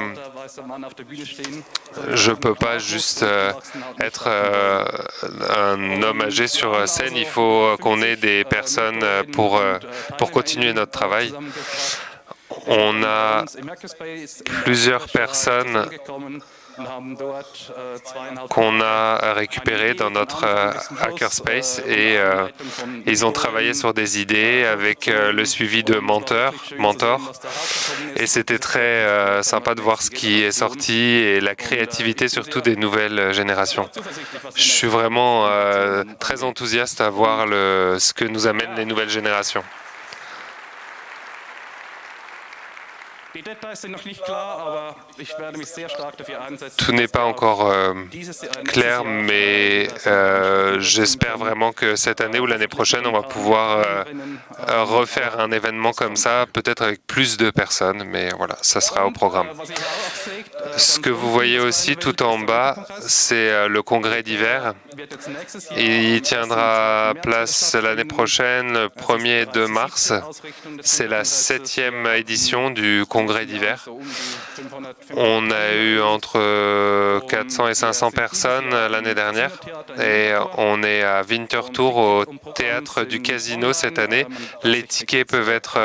S4: je ne peux pas juste être un homme âgé sur scène. Il faut qu'on ait des personnes pour continuer notre travail. On a plusieurs personnes qu'on a récupérées dans notre hackerspace et ils ont travaillé sur des idées avec le suivi de mentors. Et c'était très sympa de voir ce qui est sorti et la créativité surtout des nouvelles générations. Je suis vraiment très enthousiaste à voir ce que nous amènent les nouvelles générations. Tout n'est pas encore clair, mais j'espère vraiment que cette année ou l'année prochaine, on va pouvoir refaire un événement comme ça, peut-être avec plus de personnes, mais voilà, ça sera au programme. Ce que vous voyez aussi tout en bas, c'est le congrès d'hiver. Il tiendra place l'année prochaine, le 1er et 2 mars. C'est la 7e édition du congrès d'hiver. On a eu entre 400 et 500 personnes l'année dernière et on est à Winterthur au théâtre du Casino cette année. Les billets peuvent être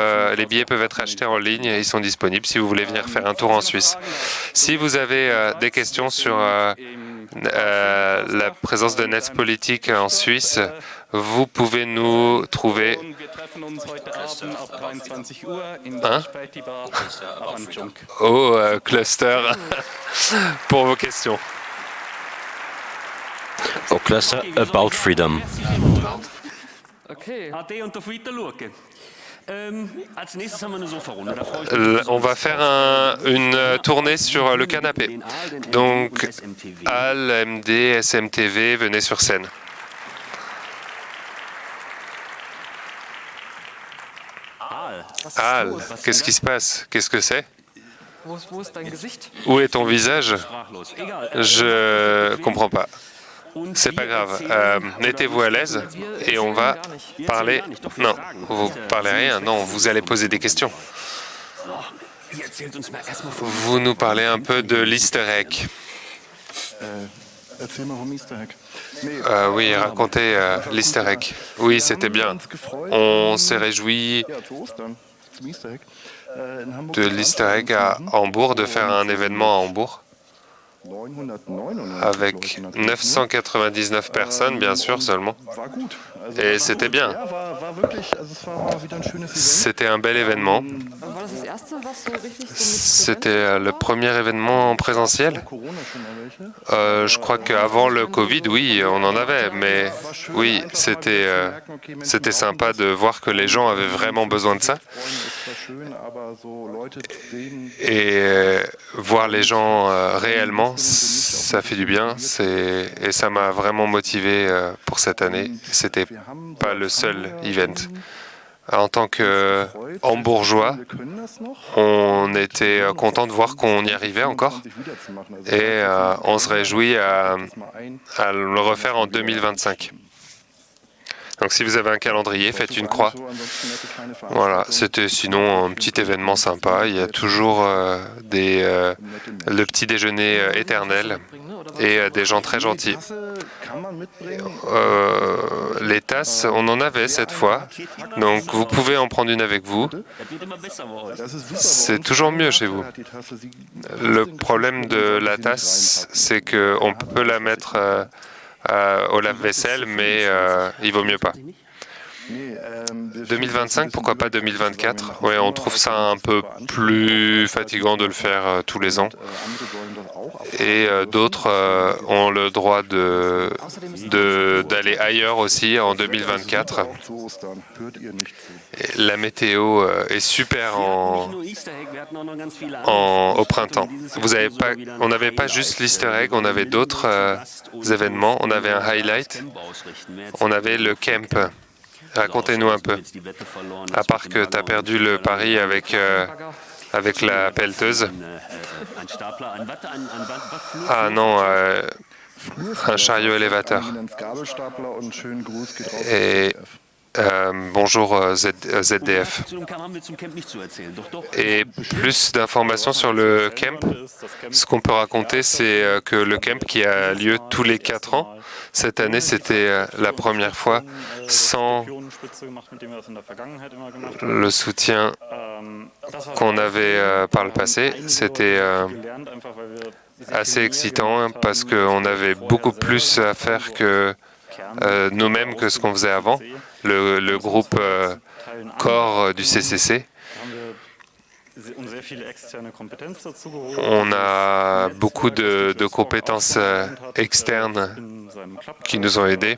S4: achetés en ligne et ils sont disponibles si vous voulez venir faire un tour en Suisse. Si vous avez des questions sur la présence de Netzpolitik en Suisse, vous pouvez nous trouver. Au cluster pour vos questions.
S3: Au cluster About Freedom.
S6: Okay.
S4: On va faire une tournée sur le canapé. Donc, AL, MD, SMTV, venez sur scène. AL, qu'est-ce qui se passe? Qu'est-ce que c'est? Où est ton visage? Je comprends pas. C'est pas grave. Mettez-vous à l'aise et on va parler. Non, vous parlez rien. Non, vous allez poser des questions. Vous nous parlez un peu de l'Easter egg. Oui, racontez l'Easter egg. Oui, c'était bien. On s'est réjoui de l'Easter egg à Hambourg, de faire un événement à Hambourg avec 999 personnes, bien sûr, seulement. Et c'était bien. C'était un bel événement. C'était le premier événement en présentiel. Je crois qu'avant le Covid, oui, on en avait, mais oui, c'était sympa de voir que les gens avaient vraiment besoin de ça. Et voir les gens réellement, ça fait du bien, et ça m'a vraiment motivé pour cette année. C'était pas le seul event. En tant que Hambourgeois, on était content de voir qu'on y arrivait encore, et on se réjouit à le refaire en 2025. Donc si vous avez un calendrier, faites une croix. Voilà, c'était sinon un petit événement sympa. Il y a toujours le petit déjeuner éternel et des gens très gentils. Les tasses, on en avait cette fois, donc vous pouvez en prendre une avec vous. C'est toujours mieux chez vous. Le problème de la tasse, c'est qu'on peut la mettre au lave-vaisselle, mais il vaut mieux pas. 2025, pourquoi pas 2024? Oui, on trouve ça un peu plus fatigant de le faire tous les ans. Et d'autres ont le droit d'aller ailleurs aussi en 2024. Et la météo est super au printemps. On n'avait pas juste l'Easter egg, on avait d'autres événements. On avait un highlight, on avait le camp. Racontez-nous un peu. À part que tu as perdu le pari avec la pelleteuse. Ah non, un chariot élévateur. Et bonjour ZDF. Et plus d'informations sur le camp. Ce qu'on peut raconter, c'est que le camp qui a lieu tous les 4 ans, cette année c'était la première fois sans le soutien qu'on avait par le passé. C'était assez excitant parce qu'on avait beaucoup plus à faire que nous-mêmes que ce qu'on faisait avant. Le groupe corps du CCC. On a beaucoup de compétences externes qui nous ont aidés.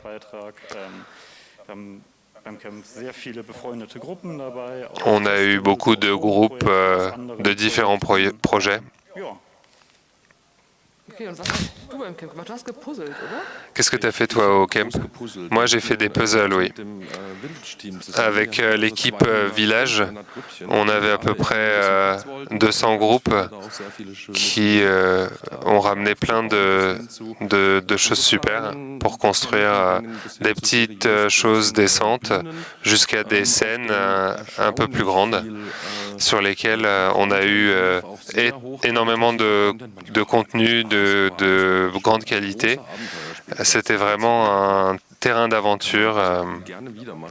S4: On a eu beaucoup de groupes de différents projets. Qu'est-ce que tu as fait toi au camp? Moi j'ai fait des puzzles, oui. Avec l'équipe village, on avait à peu près 200 groupes qui ont ramené plein de choses super pour construire des petites choses décentes jusqu'à des scènes un peu plus grandes sur lesquelles on a eu énormément de contenu de grande qualité. C'était vraiment un terrain d'aventure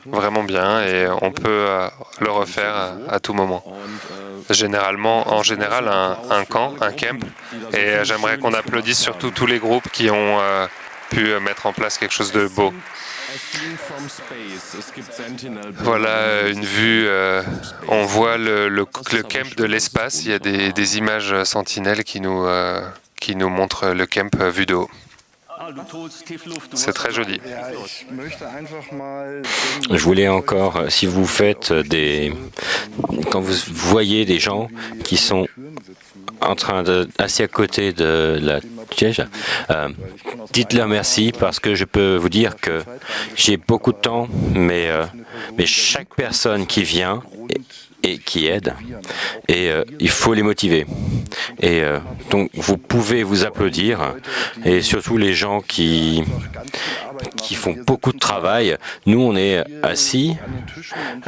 S4: vraiment bien et on peut le refaire à tout moment. En général, un camp, un camp, et j'aimerais qu'on applaudisse surtout tous les groupes qui ont pu mettre en place quelque chose de beau. Voilà une vue, on voit le camp de l'espace, il y a des images sentinelles qui nous montrent le camp vu de haut. C'est très joli.
S3: Je voulais encore, si vous faites quand vous voyez des gens qui sont en train assis à côté de la siège, dites-leur merci parce que je peux vous dire que j'ai beaucoup de temps, mais chaque personne qui vient et qui aide, et il faut les motiver. Et donc vous pouvez vous applaudir, et surtout les gens qui font beaucoup de travail. Nous, on est assis,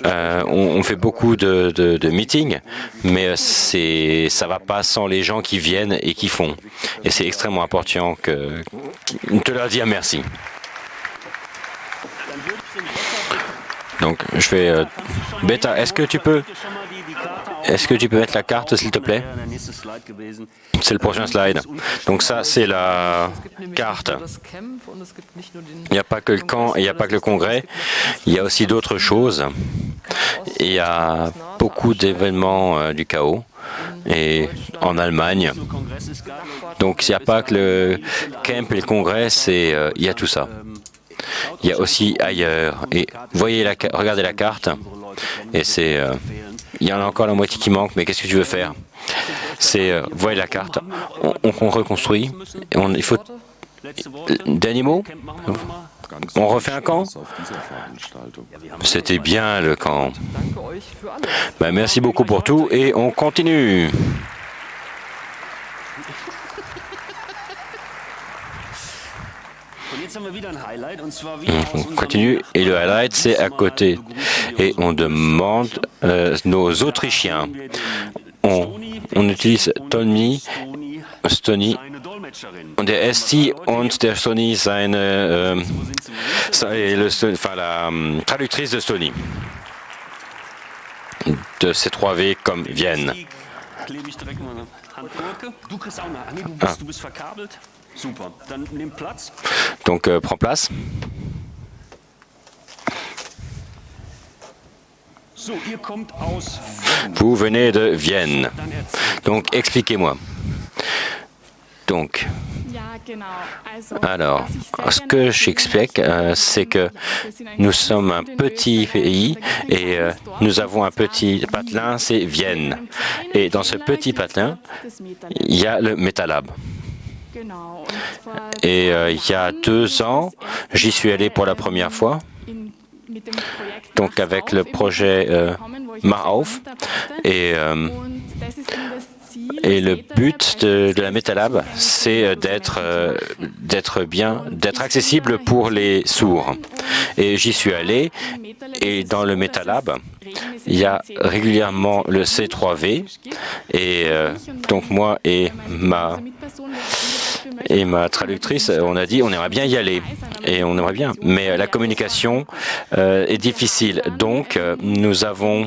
S3: on fait beaucoup de meetings, mais ça va pas sans les gens qui viennent et qui font. Et c'est extrêmement important de leur dire merci. Donc, je vais... Beta, est-ce que tu peux mettre la carte, s'il te plaît? C'est le prochain slide. Donc ça, c'est la carte. Il n'y a pas que le camp et il n'y a pas que le congrès. Il y a aussi d'autres choses. Il y a beaucoup d'événements du chaos. Et en Allemagne. Donc, il n'y a pas que le camp et le congrès, il y a tout ça. Il y a aussi ailleurs. Et regardez la carte. Et il y en a encore la moitié qui manque, mais qu'est-ce que tu veux faire? Voyez la carte. On reconstruit. Il faut... Dernier mot? On refait un camp? C'était bien le camp. Merci beaucoup pour tout et on continue. On continue et le highlight c'est à côté et on demande nos Autrichiens. On utilise Stony, der ST und der Stony la traductrice de Stony. De ces 3 V comme Vienne. Ah. Donc, prends place. Vous venez de Vienne. Donc, expliquez-moi. Donc, alors, ce que j'explique, c'est que nous sommes un petit pays et nous avons un petit patelin, c'est Vienne. Et dans ce petit patelin, il y a le Metalab. Et il y a 2 ans, j'y suis allé pour la première fois, donc avec le projet Mach auf. Et le but de la Metalab, c'est d'être accessible pour les sourds. Et j'y suis allé, et dans le Metalab, il y a régulièrement le C3V, et donc moi et ma traductrice, on a dit on aimerait bien y aller, et on aimerait bien, mais la communication est difficile. Donc, nous avons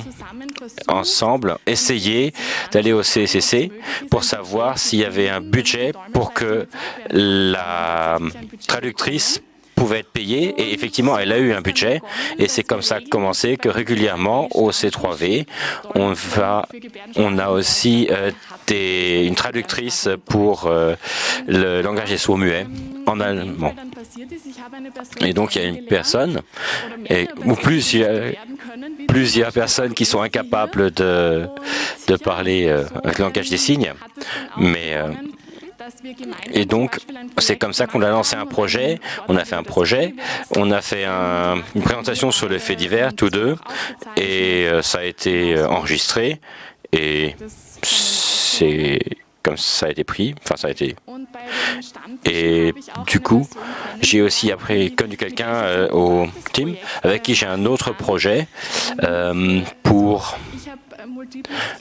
S3: ensemble essayé d'aller au CCC pour savoir s'il y avait un budget pour que la traductrice pouvait être payée, et effectivement elle a eu un budget, et c'est comme ça commencé que régulièrement au C3V on a aussi une traductrice pour le langage des sourds muets en allemand. Et donc il y a une personne ou plusieurs personnes qui sont incapables de parler avec le langage des signes, et donc, c'est comme ça qu'on a lancé un projet. On a fait un projet, on a fait une présentation sur le fait divers, tous deux, et ça a été enregistré, et c'est comme ça a été pris, enfin ça a été... Et du coup, j'ai aussi après connu quelqu'un au team avec qui j'ai un autre projet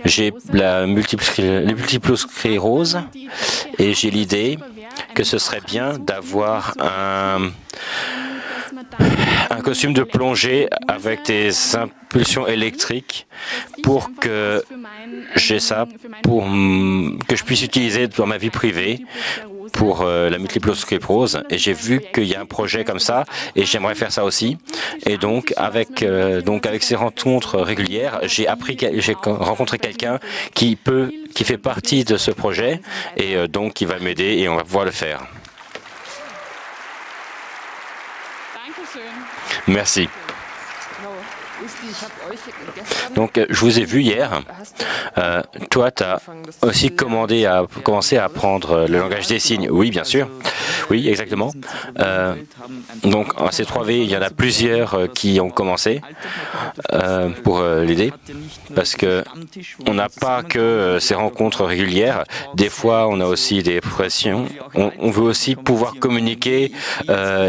S3: j'ai la multiple sclérose et j'ai l'idée que ce serait bien d'avoir un costume de plongée avec des impulsions électriques pour que j'ai ça, pour que je puisse utiliser dans ma vie privée pour la multiple sclérose. Et j'ai vu qu'il y a un projet comme ça et j'aimerais faire ça aussi. Et donc avec ces rencontres régulières, j'ai rencontré quelqu'un qui fait partie de ce projet et donc qui va m'aider et on va pouvoir le faire. Merci. Donc, je vous ai vu hier. Toi, tu as aussi commencé à apprendre le langage des signes. Oui, bien sûr. Oui, exactement. Donc, en C3V, il y en a plusieurs qui ont commencé pour l'aider. Parce que on n'a pas que ces rencontres régulières. Des fois, on a aussi des pressions. On veut aussi pouvoir communiquer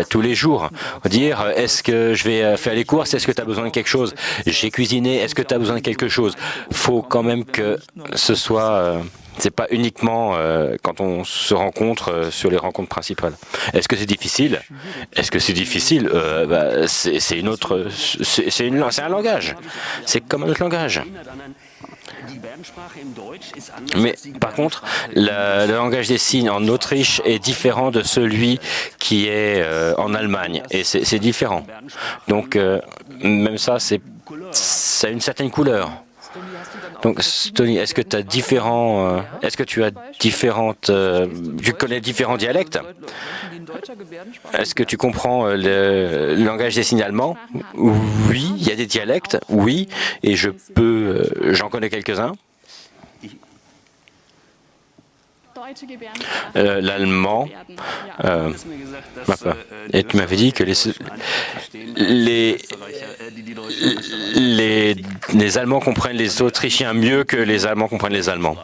S3: tous les jours. Dire, est-ce que je vais faire les courses? Est-ce que tu as besoin de quelque chose? J'ai cuisiné, est-ce que tu as besoin de quelque chose? Il faut quand même que ce soit... c'est pas uniquement quand on se rencontre sur les rencontres principales. Est-ce que c'est difficile? Est-ce que c'est difficile? C'est une autre... C'est un langage. C'est comme un autre langage. Mais par contre, le langage des signes en Autriche est différent de celui qui est en Allemagne. Et c'est différent. Donc, même ça, a une certaine couleur. Donc, Stony, est-ce que tu as tu connais différents dialectes? Est-ce que tu comprends le langage des signes allemand? Oui, il y a des dialectes, oui, et j'en connais quelques-uns. L'allemand, et tu m'avais dit que les Allemands comprennent les Autrichiens mieux que les Allemands comprennent les Allemands.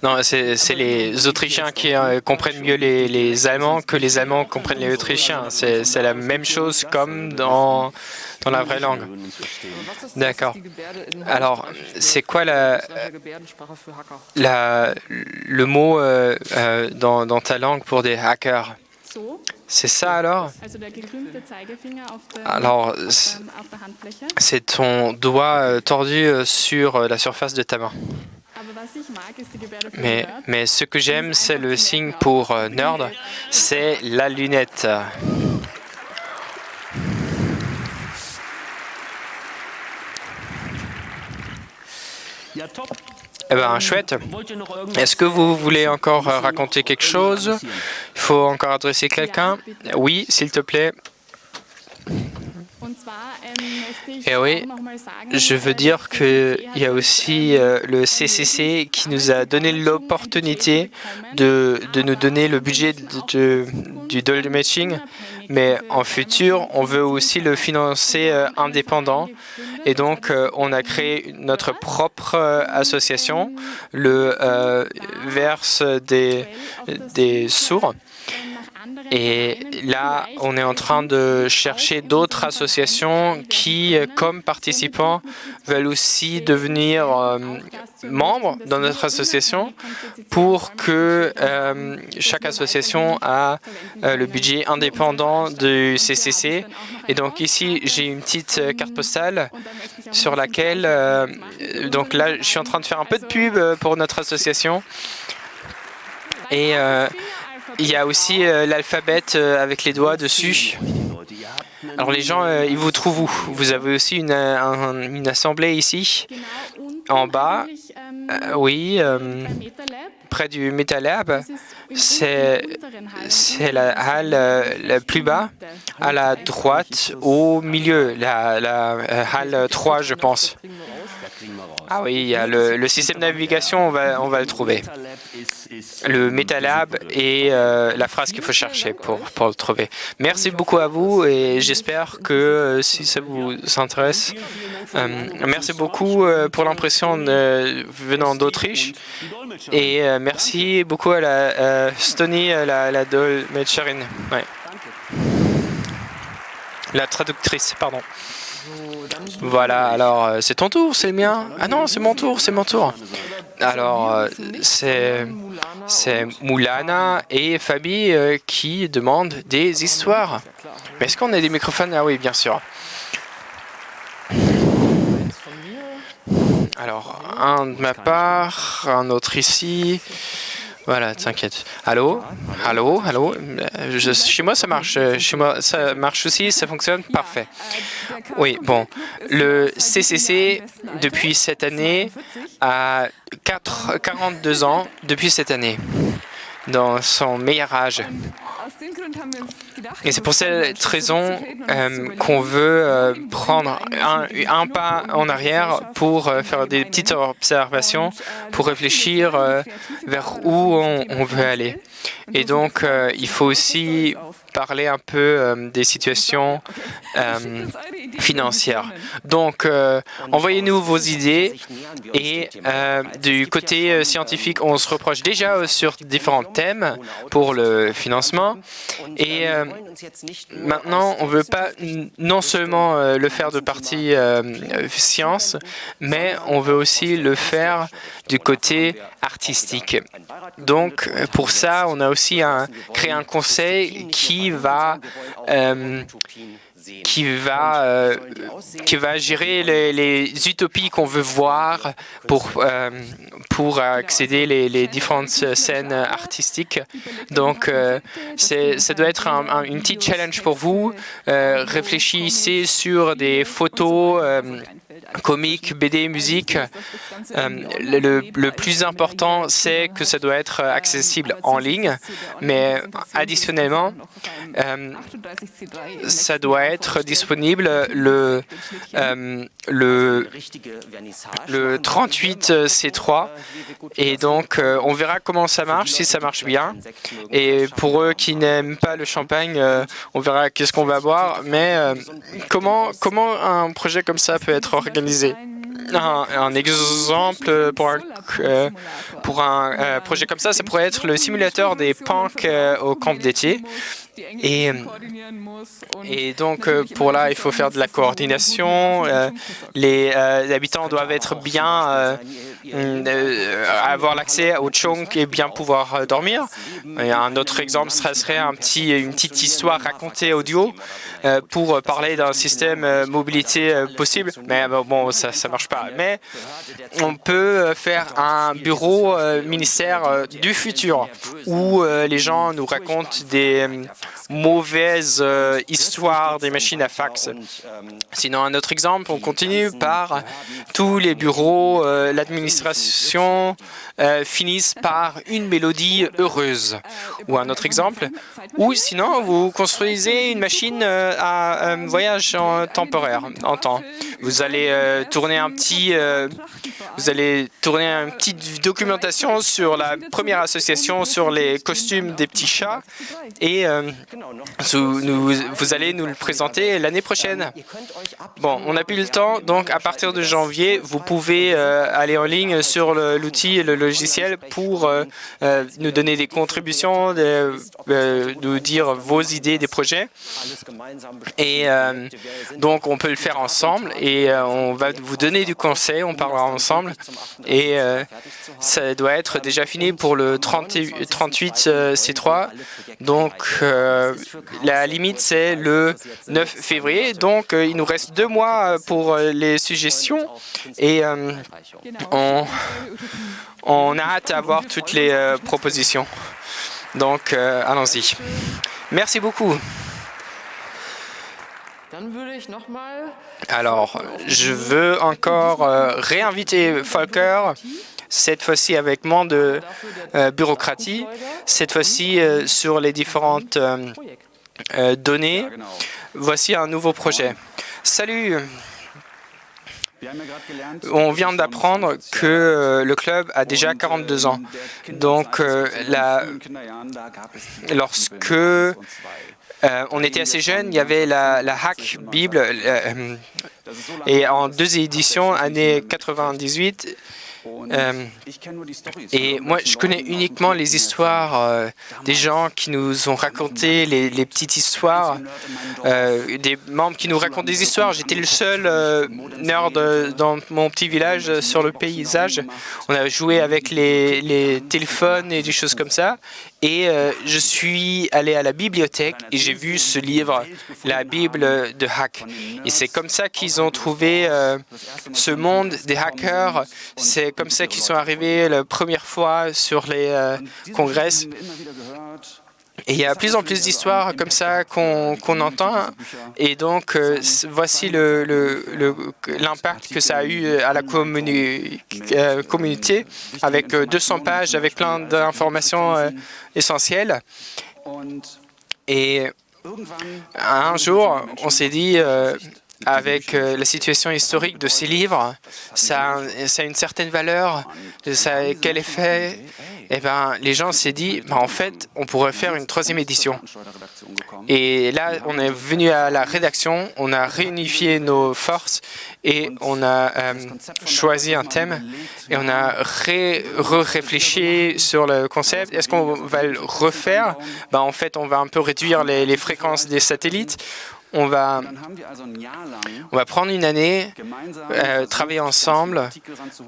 S1: Non, c'est les Autrichiens qui comprennent mieux les Allemands que les Allemands comprennent les Autrichiens. C'est la même chose comme dans la vraie langue. D'accord. Alors, c'est quoi le mot dans ta langue pour des hackers? C'est ça alors? Alors, c'est ton doigt tordu sur la surface de ta main. Mais ce que j'aime, c'est le signe pour nerd, c'est la lunette. Eh bien, chouette. Est-ce que vous voulez encore raconter quelque chose? Il faut encore adresser quelqu'un? Oui, s'il te plaît. Et oui, je veux dire qu'il y a aussi le CCC qui nous a donné l'opportunité de nous donner le budget du Dolmetsching, mais en futur, on veut aussi le financer indépendant. Et donc, on a créé notre propre association, le Verse des sourds. Et là, on est en train de chercher d'autres associations qui, comme participants, veulent aussi devenir membres dans notre association pour que chaque association a le budget indépendant du CCC. Et donc ici, j'ai une petite carte postale sur laquelle, donc là, je suis en train de faire un peu de pub pour notre association. Et il y a aussi l'alphabet avec les doigts dessus. Alors les gens, ils vous trouvent où? Vous avez aussi une assemblée ici, en bas. Oui, près du MetaLab. C'est la halle la plus bas, à la droite, au milieu, la halle 3, je pense. Ah oui, il y a le système de navigation, on va le trouver. Le MetaLab et la phrase qu'il faut chercher pour le trouver. Merci beaucoup à vous et j'espère que si ça vous intéresse, merci beaucoup pour l'impression venant d'Autriche et merci beaucoup à la Stony, la Dolmetscherin, ouais. La traductrice, pardon. Voilà, alors c'est ton tour, c'est le mien. Ah non, c'est mon tour, c'est mon tour. Alors, c'est Moulana et Fabi qui demandent des histoires. Mais est-ce qu'on a des microphones? Ah oui, bien sûr. Alors, un de ma part, un autre ici. Voilà, t'inquiète. Allô? Allô? Allô? Chez moi, ça marche. Chez moi, ça marche aussi, ça fonctionne? Parfait. Oui, bon. Le CCC, depuis cette année, a 42 ans, depuis cette année, dans son meilleur âge. Et c'est pour cette raison qu'on veut prendre un pas en arrière pour faire des petites observations, pour réfléchir vers où on veut aller. Et donc, il faut aussi parler un peu des situations financières. Donc, envoyez-nous vos idées et du côté scientifique, on se reproche déjà sur différents thèmes pour le financement. Et maintenant, on ne veut pas non seulement le faire de partie science, mais on veut aussi le faire du côté artistique. Donc, pour ça, on a aussi créé un conseil qui va gérer les utopies qu'on veut voir pour accéder les différentes scènes artistiques. Donc, ça doit être une petite challenge pour vous. Réfléchissez sur des photos comiques, BD, musique. Le plus important, c'est que ça doit être accessible en ligne, mais additionnellement, ça doit être disponible le 38C3 et donc on verra comment ça marche, si ça marche bien. Et pour eux qui n'aiment pas le champagne, on verra qu'est-ce qu'on va boire, mais comment un projet comme ça peut être organisé? Un exemple pour un projet comme ça pourrait être le simulateur des punks au camp d'été. Et donc, pour là, il faut faire de la coordination. Les habitants doivent être bien, avoir l'accès au chunk et bien pouvoir dormir. Et un autre exemple, ça serait une petite histoire racontée audio pour parler d'un système mobilité possible. Mais bon, ça ne marche pas. Mais on peut faire un bureau ministère du futur où les gens nous racontent des mauvaises histoires des machines à fax. Sinon, un autre exemple, on continue par tous les bureaux, l'administration finissent par une mélodie heureuse. Ou un autre exemple, ou sinon, vous construisez une machine à voyage temporaire en temps. Vous allez tourner une petite documentation sur la première association sur les costumes des petits chats et vous allez nous le présenter l'année prochaine. Bon, on n'a plus le temps, donc à partir de janvier, vous pouvez aller en ligne sur l'outil et le logiciel pour nous donner des contributions, nous dire vos idées des projets. Et donc, on peut le faire ensemble et on va vous donner du conseil, on parlera ensemble. Et ça doit être déjà fini pour le 38C3. Donc, la limite, c'est le 9 février. Donc, il nous reste 2 mois pour les suggestions. Et on a hâte à voir toutes les propositions. Donc, allons-y. Merci beaucoup. Alors, je veux encore réinviter Volker, cette fois-ci avec moins de bureaucratie, cette fois-ci sur les différentes données. Voici un nouveau projet. Salut! On vient d'apprendre que le club a déjà 42 ans. Donc, lorsque on était assez jeunes, il y avait la Hack Bible et en 2 éditions, année 98. Et moi, je connais uniquement les histoires des gens qui nous ont raconté les petites histoires, des membres qui nous racontent des histoires. J'étais le seul nerd dans mon petit village sur le paysage. On a joué avec les téléphones et des choses comme ça. Et je suis allé à la bibliothèque et j'ai vu ce livre, la Bible de Hack. Et c'est comme ça qu'ils ont trouvé ce monde des hackers. C'est comme ça qu'ils sont arrivés la première fois sur les congrès. Et il y a de plus en plus d'histoires comme ça qu'on entend. Et donc, voici l'impact que ça a eu à la communauté, avec 200 pages, avec plein d'informations essentielles. Et Un jour, on s'est dit, avec la situation historique de ces livres, ça a une certaine valeur, quel effet? Eh ben, les gens s'est dit, en fait, on pourrait faire une 3e édition. Et là, on est venu à la rédaction, on a réunifié nos forces et on a choisi un thème et on a réfléchi sur le concept. Est-ce qu'on va le refaire? Ben, en fait, on va un peu réduire les fréquences des satellites. On va prendre une année, travailler ensemble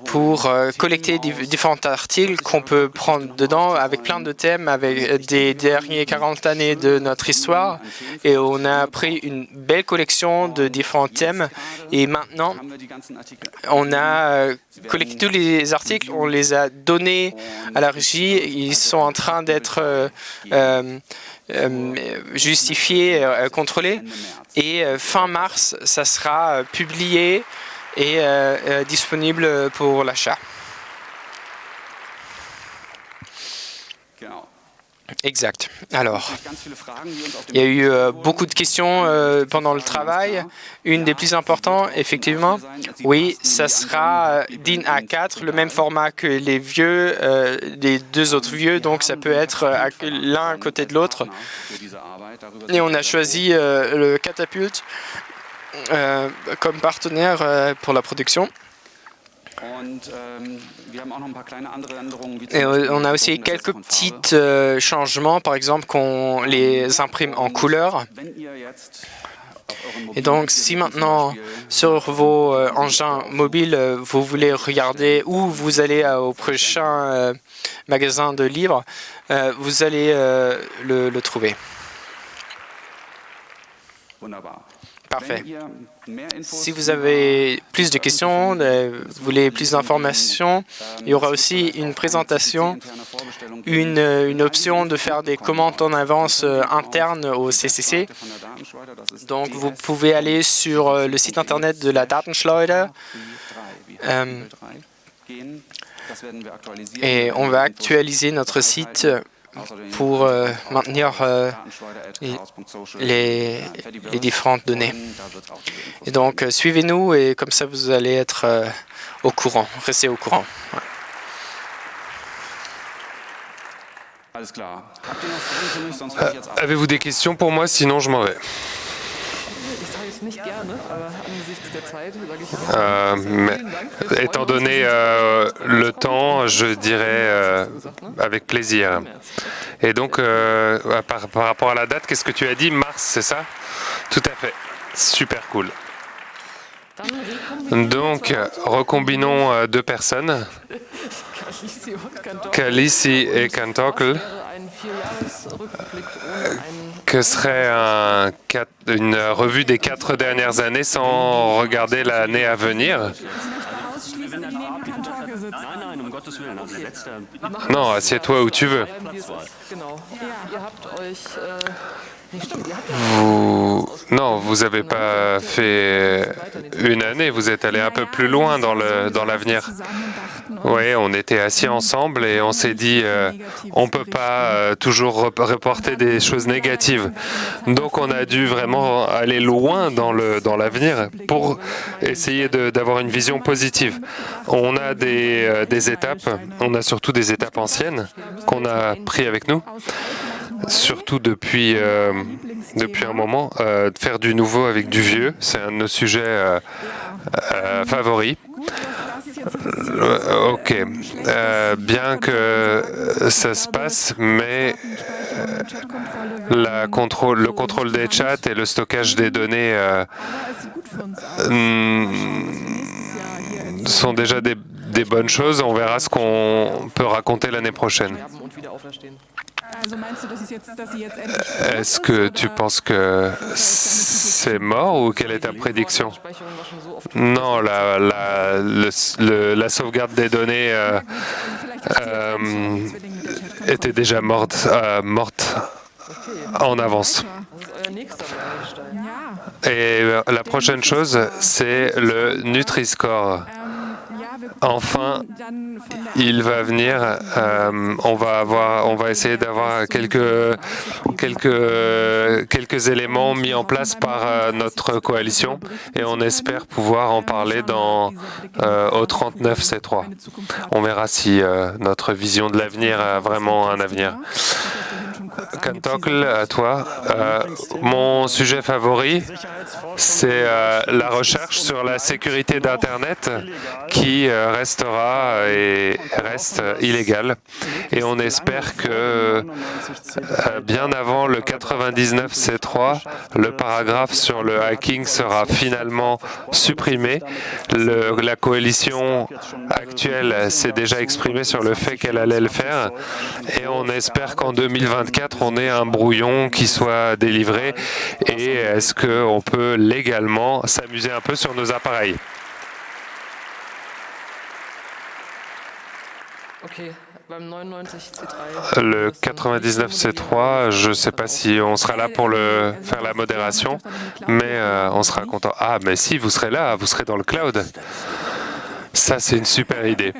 S1: pour collecter différents articles qu'on peut prendre dedans avec plein de thèmes, avec des dernières 40 années de notre histoire. Et on a pris une belle collection de différents thèmes. Et maintenant, on a collecté tous les articles, on les a donnés à la régie. Ils sont en train d'être justifiés, contrôlés. Et fin mars, ça sera publié et disponible pour l'achat. Exact. Alors, il y a eu beaucoup de questions pendant le travail. Une des plus importantes, effectivement, oui, ça sera DIN A4, le même format que les vieux, les 2 autres vieux, donc ça peut être l'un à côté de l'autre. Et on a choisi le Catapulte comme partenaire pour la production. Et on a aussi quelques petits changements, par exemple qu'on les imprime en couleur. Et donc, si maintenant, sur vos engins mobiles, vous voulez regarder où vous allez au prochain magasin de livres, vous allez le trouver. Parfait. Si vous avez plus de questions, vous voulez plus d'informations, il y aura aussi une présentation, une option de faire des commandes en avance internes au CCC. Donc, vous pouvez aller sur le site internet de la Datenschleuder et on va actualiser notre site pour maintenir les différentes données. Et donc, suivez-nous et comme ça, vous allez être au courant, restez au courant. Ouais.
S4: Avez-vous des questions pour moi? Sinon, je m'en vais. Mais, étant donné le temps, je dirais avec plaisir. Et donc, par rapport à la date, qu'est-ce que tu as dit? Mars, c'est ça? Tout à fait. Super cool. Donc, recombinons 2 personnes, Kalissi et Kantorkel, que serait une revue des 4 dernières années sans regarder l'année à venir. Non, assieds-toi où tu veux. Vous n'avez pas fait une année, vous êtes allé un peu plus loin dans l'avenir. Oui, on était assis ensemble et on s'est dit, on ne peut pas toujours reporter des choses négatives. Donc on a dû vraiment aller loin dans l'avenir pour essayer d'avoir une vision positive. On a des étapes, on a surtout des étapes anciennes qu'on a pris avec nous. Surtout depuis un moment, faire du nouveau avec du vieux, c'est un de nos sujets favoris. Ok, bien que ça se passe, mais le contrôle des chats et le stockage des données sont déjà des bonnes choses. On verra ce qu'on peut raconter l'année prochaine. Est-ce que tu penses que c'est mort ou quelle est ta prédiction? Non, la sauvegarde des données était déjà morte en avance. Et la prochaine chose, c'est le Nutri-Score. Enfin, il va venir. On va essayer d'avoir quelques éléments mis en place par notre coalition et on espère pouvoir en parler au 39C3. On verra si notre vision de l'avenir a vraiment un avenir. Kantokl, à toi. Mon sujet favori, c'est la recherche sur la sécurité d'Internet qui restera et reste illégale. Et on espère que bien avant le 99C3, le paragraphe sur le hacking sera finalement supprimé. La coalition actuelle s'est déjà exprimée sur le fait qu'elle allait le faire et on espère qu'en 2024, on ait un brouillon qui soit délivré et est-ce qu'on peut légalement s'amuser un peu sur nos appareils. Le 99C3, je ne sais pas si on sera là pour faire la modération, mais on sera content. Ah, mais si, vous serez là, vous serez dans le cloud. Ça, c'est une super idée.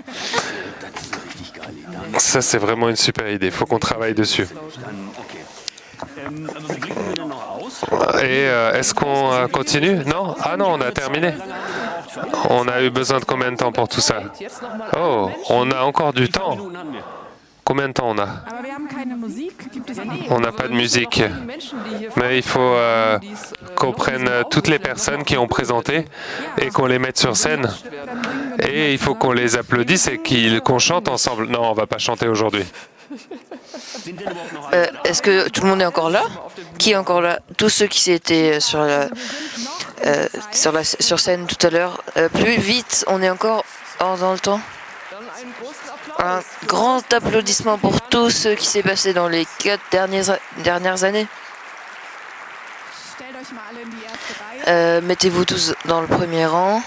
S4: Ça, c'est vraiment une super idée. Il faut qu'on travaille dessus. Et est-ce qu'on continue? Non? Ah non, on a terminé. On a eu besoin de combien de temps pour tout ça? Oh, on a encore du temps. Combien de temps on a? On n'a pas de musique. Mais il faut qu'on prenne toutes les personnes qui ont présenté et qu'on les mette sur scène. Et il faut qu'on les applaudisse et qu'on chante ensemble. Non, on ne va pas chanter aujourd'hui.
S2: Est-ce que tout le monde est encore là? Qui est encore là? Tous ceux qui étaient sur scène tout à l'heure. Plus vite, on est encore dans le temps. Un grand applaudissement pour tout ce qui s'est passé dans les 4 dernières années. Mettez-vous tous dans le premier rang.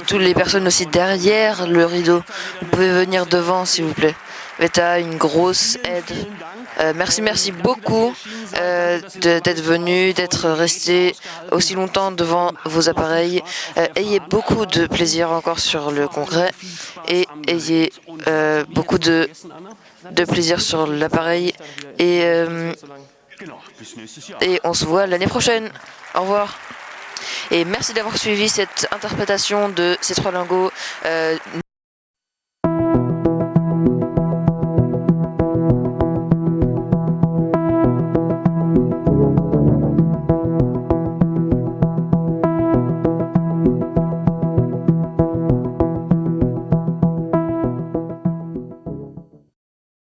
S2: Toutes les personnes aussi derrière le rideau. Vous pouvez venir devant, s'il vous plaît. Veta, une grosse aide. Merci beaucoup d'être venu, d'être resté aussi longtemps devant vos appareils. Ayez beaucoup de plaisir encore sur le congrès et ayez beaucoup de plaisir sur l'appareil. Et on se voit l'année prochaine. Au revoir. Et merci d'avoir suivi cette interprétation de ces 3 lingots.